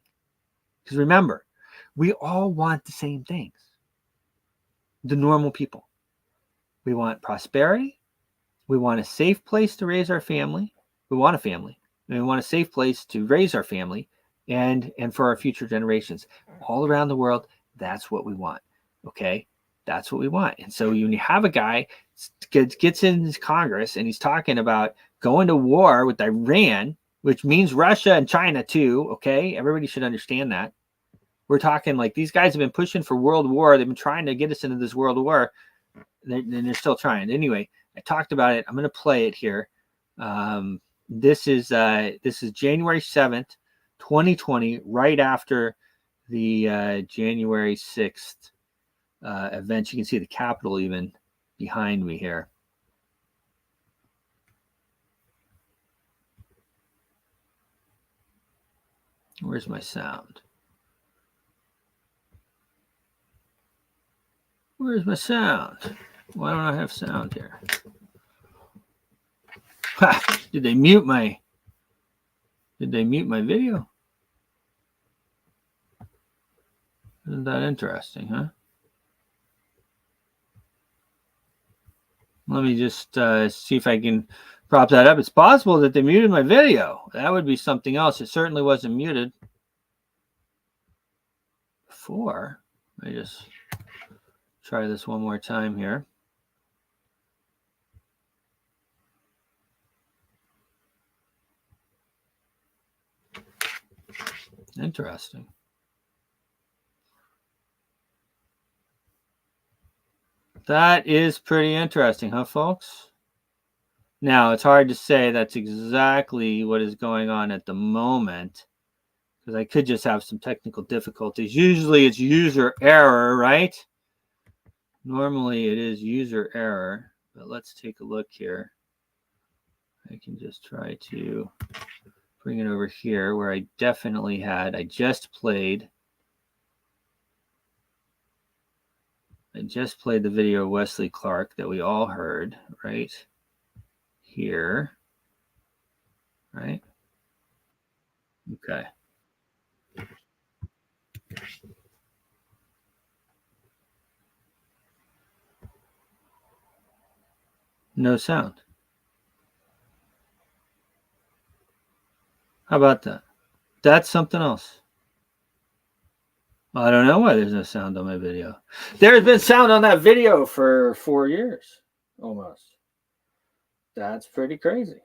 Because remember, we all want the same things. The normal people. We want prosperity. We want a safe place to raise our family. We want a family. And we want a safe place to raise our family and for our future generations. All around the world, that's what we want. Okay? That's what we want. And so when you have a guy gets in Congress and he's talking about going to war with Iran, which means Russia and China too. Okay? Everybody should understand that. We're talking like these guys have been pushing for world war. They've been trying to get us into this world war. And they're still trying. Anyway, I talked about it. I'm going to play it here. This is January 7th, 2020, right after the January 6th events. You can see the Capitol even behind me here. Where's my sound? Where's my sound? Why don't I have sound here? Ha! Did they mute my video? Isn't that interesting, huh? Let me just see if I can prop that up. It's possible that they muted my video. That would be something else. It certainly wasn't muted before. Let me just try this one more time here. Interesting. That is pretty interesting, huh, folks? Now, it's hard to say that's exactly what is going on at the moment, because I could just have some technical difficulties. Usually it's user error, right? Normally it is user error, but let's take a look here. I can just try to bring it over here where I definitely had, I just played the video of Wesley Clark that we all heard right here, right? Okay. No sound. How about that? That's something else. I don't know why there's no sound on my video. There's been sound on that video for 4 years, almost. That's pretty crazy.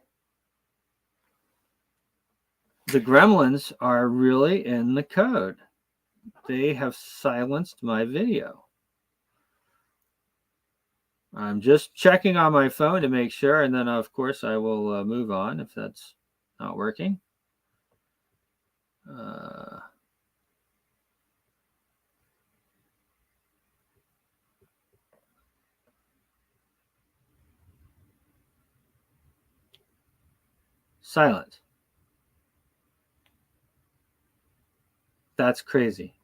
The gremlins are really in the code. They have silenced my video. I'm just checking on my phone to make sure, and then, of course, I will move on if that's not working. Silent. That's crazy.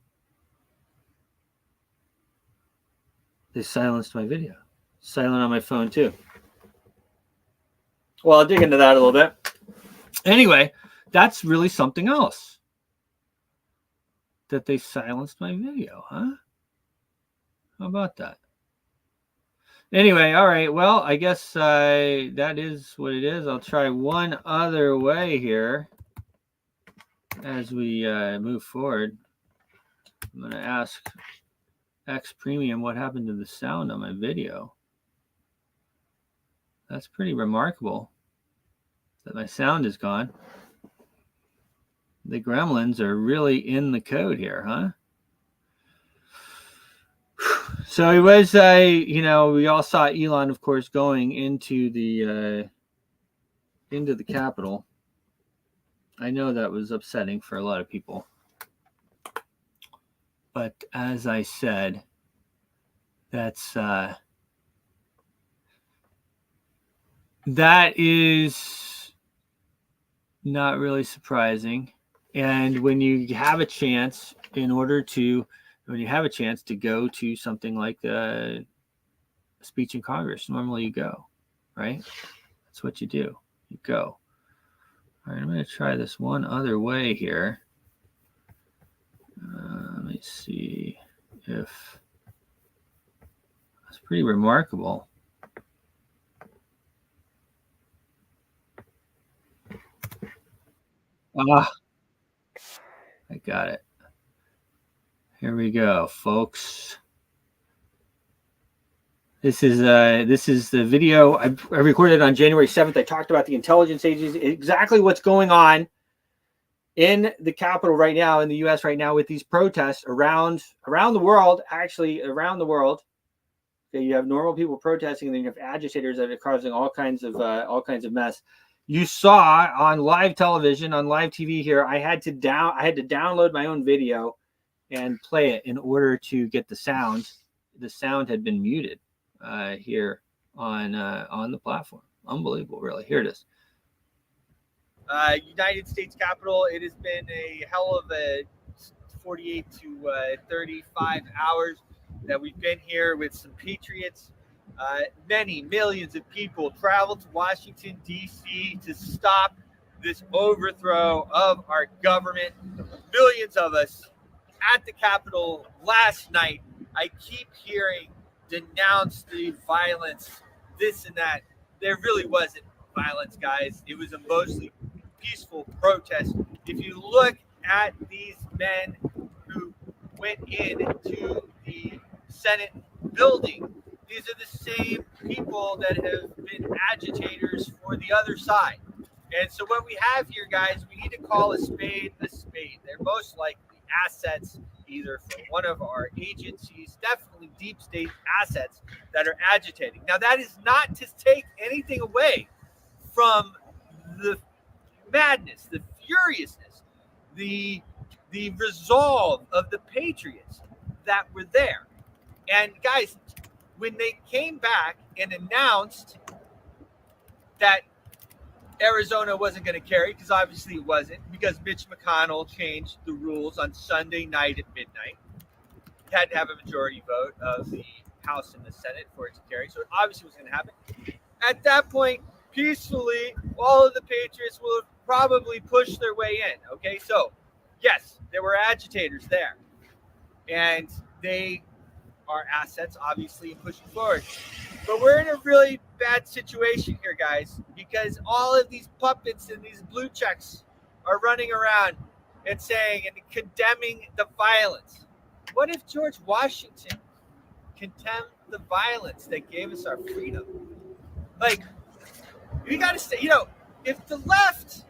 They silenced my video. Silent on my phone too. Well, I'll dig into that a little bit. Anyway, that's really something else. That they silenced my video, huh? How about that? Anyway, all right. Well, I guess that is what it is. I'll try one other way here as we move forward. I'm going to ask X Premium what happened to the sound on my video. That's pretty remarkable that my sound is gone. The gremlins are really in the code here, huh? So it was, we all saw Elon, of course, going into the Capitol. I know that was upsetting for a lot of people. But as I said, that is not really surprising. And when you have a chance, when you have a chance to go to something like a speech in Congress, normally you go, right? That's what you do. You go. All right, I'm going to try this one other way here. Let me see if that's pretty remarkable. I got it. Here we go, folks. This is the video I recorded on January 7th. I talked about the intelligence agencies, exactly what's going on in the Capitol right now, in the U.S. right now, with these protests around the world. Actually, around the world, okay, you have normal people protesting, and then you have agitators that are causing all kinds of mess. You saw on live television, on live TV here, I had to download my own video and play it in order to get the sound. The sound had been muted here on the platform. Unbelievable, really. Here it is. United States Capitol. It has been a hell of a 48 to 35 hours that we've been here with some patriots. Many millions of people traveled to Washington, D.C. to stop this overthrow of our government. Millions of us at the Capitol last night. I keep hearing denounce the violence, this and that. There really wasn't violence, guys. It was a mostly peaceful protest. If you look at these men who went into the Senate building, these are the same people that have been agitators for the other side. And so what we have here, guys, we need to call a spade a spade. They're most likely assets either from one of our agencies, definitely deep state assets that are agitating. Now, that is not to take anything away from the madness, the furiousness, the resolve of the patriots that were there. And guys, when they came back and announced that Arizona wasn't going to carry, because obviously it wasn't, because Mitch McConnell changed the rules on Sunday night at midnight. You had to have a majority vote of the House and the Senate for it to carry, so it obviously was going to happen. At that point, peacefully, all of the patriots will have probably pushed their way in. Okay, so yes, there were agitators there, and they are assets, obviously, in pushing forward. But we're in a really bad situation here, guys, because all of these puppets and these blue checks are running around and saying and condemning the violence. What if George Washington condemned the violence that gave us our freedom? Like, you got to say, if the left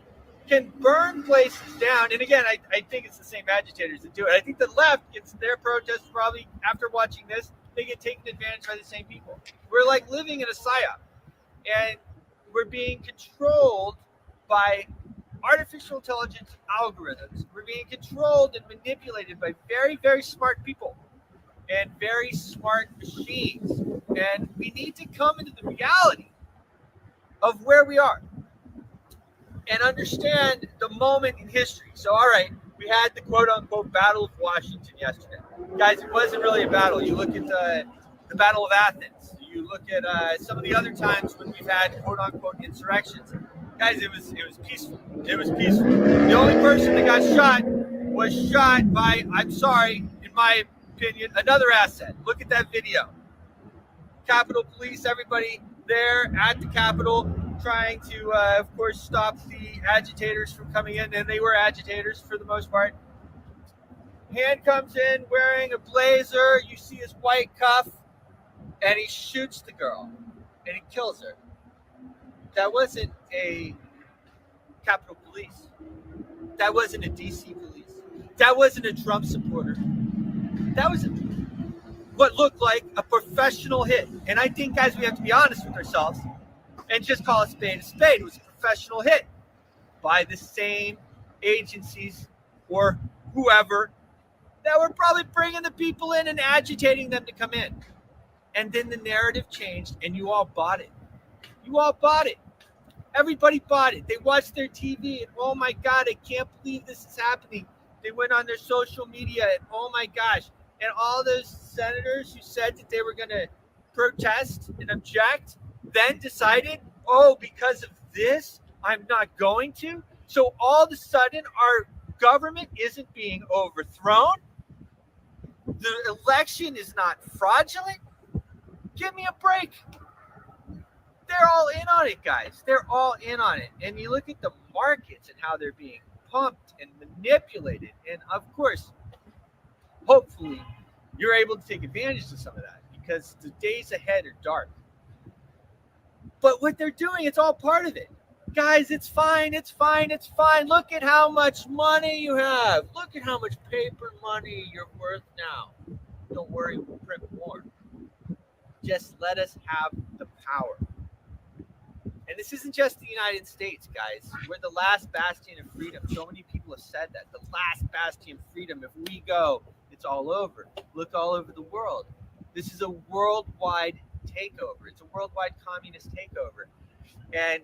can burn places down, and again, I think it's the same agitators that do it. I think the left gets their protests probably after watching this, they get taken advantage by the same people. We're like living in a psyop, and we're being controlled by artificial intelligence algorithms. We're being controlled and manipulated by very, very smart people and very smart machines. And we need to come into the reality of where we are and understand the moment in history. So, all right, we had the quote-unquote Battle of Washington yesterday. Guys, it wasn't really a battle. You look at the Battle of Athens. You look at some of the other times when we've had quote-unquote insurrections. Guys, it was peaceful. It was peaceful. The only person that got shot was shot by, I'm sorry, in my opinion, another asset. Look at that video. Capitol Police, everybody there at the Capitol, trying to, of course, stop the agitators from coming in, and they were agitators for the most part. Hand comes in wearing a blazer. You see his white cuff, and he shoots the girl, and he kills her. That wasn't a Capitol Police. That wasn't a DC police. That wasn't a Trump supporter. That was what looked like a professional hit. And I think, guys, we have to be honest with ourselves and just call a spade a spade. It was a professional hit by the same agencies or whoever that were probably bringing the people in and agitating them to come in. And then the narrative changed, and you all bought it. You all bought it. Everybody bought it. They watched their TV and, oh my God, I can't believe this is happening. They went on their social media and, oh my gosh. And all those senators who said that they were going to protest and object then decided, oh, because of this, I'm not going to. So all of a sudden, our government isn't being overthrown. The election is not fraudulent. Give me a break. They're all in on it, guys. They're all in on it. And you look at the markets and how they're being pumped and manipulated. And of course, hopefully, you're able to take advantage of some of that because the days ahead are dark. But what they're doing, it's all part of it. Guys, it's fine. It's fine. It's fine. Look at how much money you have. Look at how much paper money you're worth now. Don't worry, we'll print more. Just let us have the power. And this isn't just the United States, guys. We're the last bastion of freedom. So many people have said that. The last bastion of freedom. If we go, it's all over. Look all over the world. This is a worldwide takeover. It's a worldwide communist takeover. And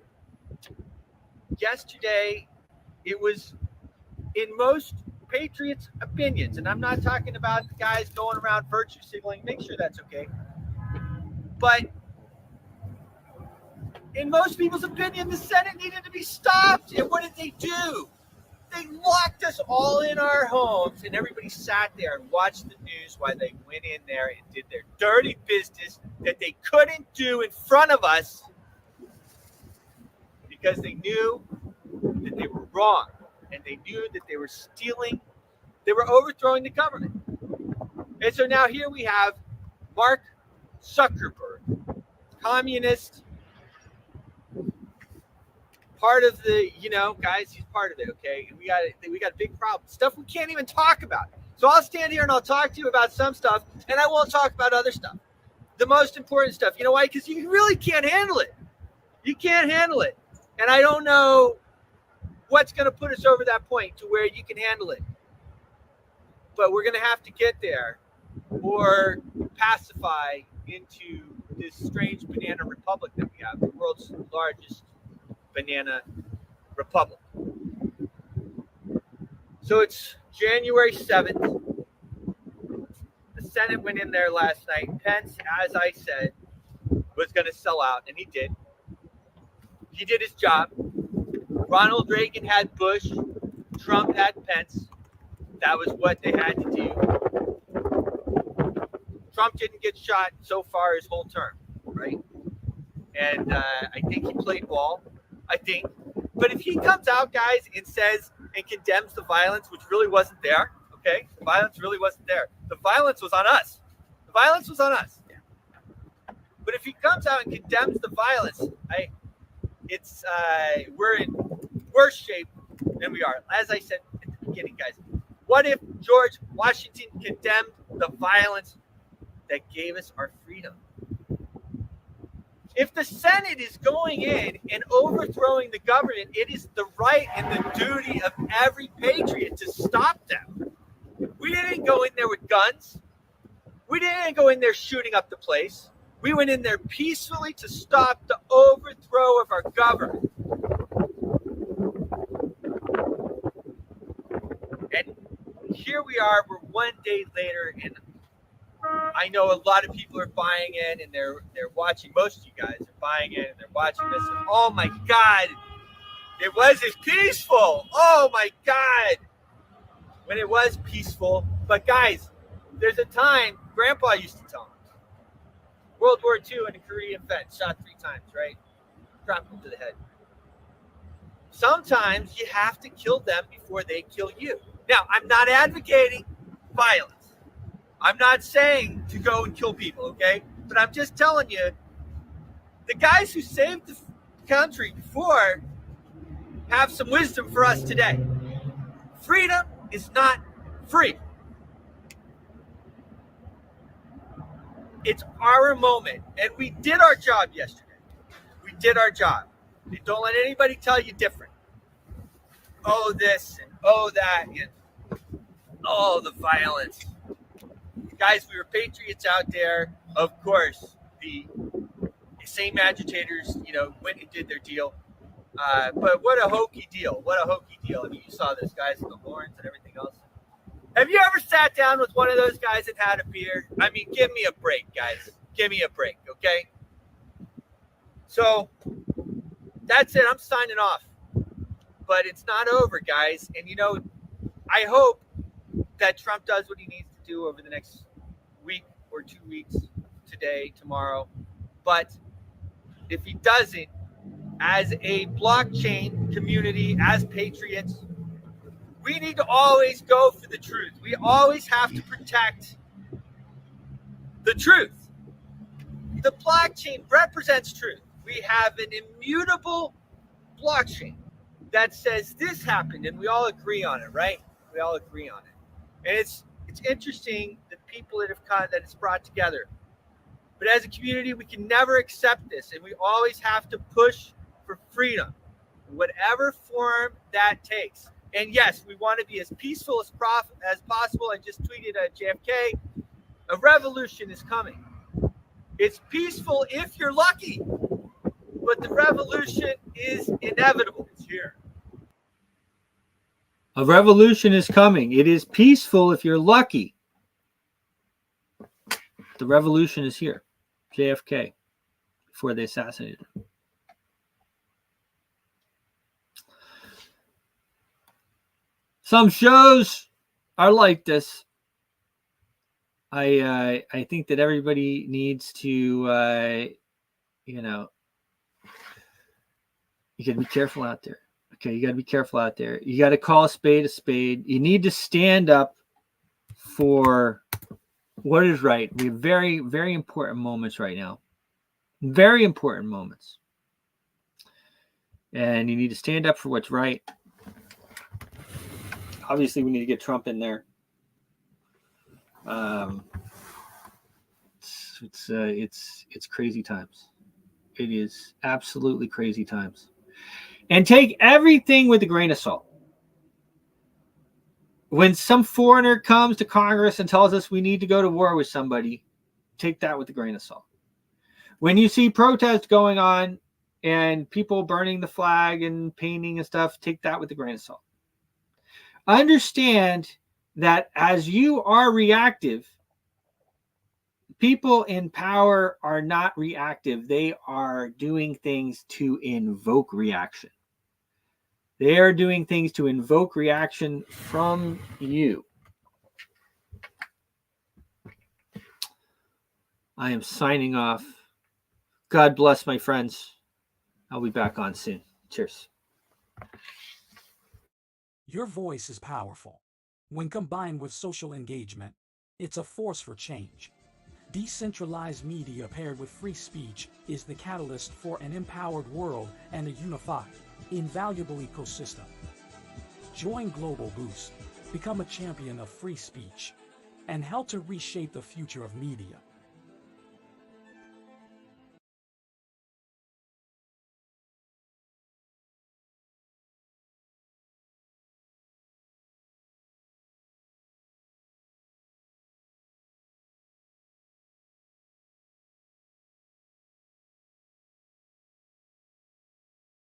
yesterday, it was in most patriots' opinions, and I'm not talking about the guys going around virtue signaling. Make sure that's okay. But in most people's opinion, the Senate needed to be stopped. And what did they do? They locked us all in our homes, and everybody sat there and watched the news while they went in there and did their dirty business that they couldn't do in front of us because they knew that they were wrong, and they knew that they were stealing, they were overthrowing the government. And so now here we have Mark Zuckerberg, communist, part of the, guys, he's part of it, okay? And we got a big problem. Stuff we can't even talk about. So I'll stand here and I'll talk to you about some stuff, and I won't talk about other stuff. The most important stuff. You know why? Because you really can't handle it. You can't handle it. And I don't know what's going to put us over that point to where you can handle it. But we're going to have to get there or pacify into this strange banana republic that we have, the world's largest banana republic. So it's January 7th. The Senate went in there last night. Pence, as I said, was going to sell out, and he did. He did his job. Ronald Reagan had Bush. Trump had Pence. That was what they had to do. Trump didn't get shot so far his whole term, right? And I think he played ball. I think. But if he comes out, guys, and says and condemns the violence, which really wasn't there, okay? The violence really wasn't there. The violence was on us. The violence was on us. But if he comes out and condemns the violence, we're in worse shape than we are. As I said at the beginning, guys, what if George Washington condemned the violence that gave us our freedom? If the Senate is going in and overthrowing the government, it is the right and the duty of every patriot to stop them. We didn't go in there with guns. We didn't go in there shooting up the place. We went in there peacefully to stop the overthrow of our government. And here we are, we're one day later, and I know a lot of people are buying in and they're watching. Most of you guys are buying in and they're watching this. And, oh my God, it wasn't peaceful. Oh my God, when it was peaceful. But guys, there's a time Grandpa used to tell me. World War II in a Korean vet, shot 3 times, right? Dropped him to the head. Sometimes you have to kill them before they kill you. Now, I'm not advocating violence. I'm not saying to go and kill people, okay? But I'm just telling you, the guys who saved the country before have some wisdom for us today. Freedom is not free. It's our moment, and we did our job yesterday. We did our job. Don't let anybody tell you different. Oh, this and oh, that, and oh, the violence. Guys, we were patriots out there. Of course, the same agitators, went and did their deal. But what a hokey deal. What a hokey deal. I mean, you saw those guys with the horns and everything else. Have you ever sat down with one of those guys and had a beer? I mean, give me a break, guys. Give me a break, okay? So that's it. I'm signing off. But it's not over, guys. And, you know, I hope that Trump does what he needs to do over the next week or 2 weeks, today, tomorrow. But if he doesn't, as a blockchain community, as patriots, we need to always go for the truth. We always have to protect the truth. The blockchain represents truth. We have an immutable blockchain that says this happened, and we all agree on it, right? We all agree on it. And it's interesting, the people that it's brought together. But as a community, we can never accept this, and we always have to push for freedom, in whatever form that takes. And yes, we want to be as peaceful as possible. I just tweeted at JFK, a revolution is coming. It's peaceful if you're lucky, but the revolution is inevitable. It's here. A revolution is coming. It is peaceful if you're lucky. The revolution is here. JFK, before they assassinated him. Some shows are like this. I think that everybody needs to, you know, you got to be careful out there. Okay, you got to be careful out there. You got to call a spade a spade. You need to stand up for what is right. We have very, very important moments right now. Very important moments. And you need to stand up for what's right. Obviously, we need to get Trump in there. It's crazy times. It is absolutely crazy times. And take everything with a grain of salt. When some foreigner comes to Congress and tells us we need to go to war with somebody, take that with a grain of salt. When you see protests going on and people burning the flag and painting and stuff, take that with a grain of salt. Understand that as you are reactive, people in power are not reactive. They are doing things to invoke reaction. They are doing things to invoke reaction from you. I am signing off. God bless, my friends. I'll be back on soon. Cheers. Your voice is powerful. When combined with social engagement, it's a force for change. Decentralized media paired with free speech is the catalyst for an empowered world and a unified, invaluable ecosystem. Join Global Boost, become a champion of free speech, and help to reshape the future of media.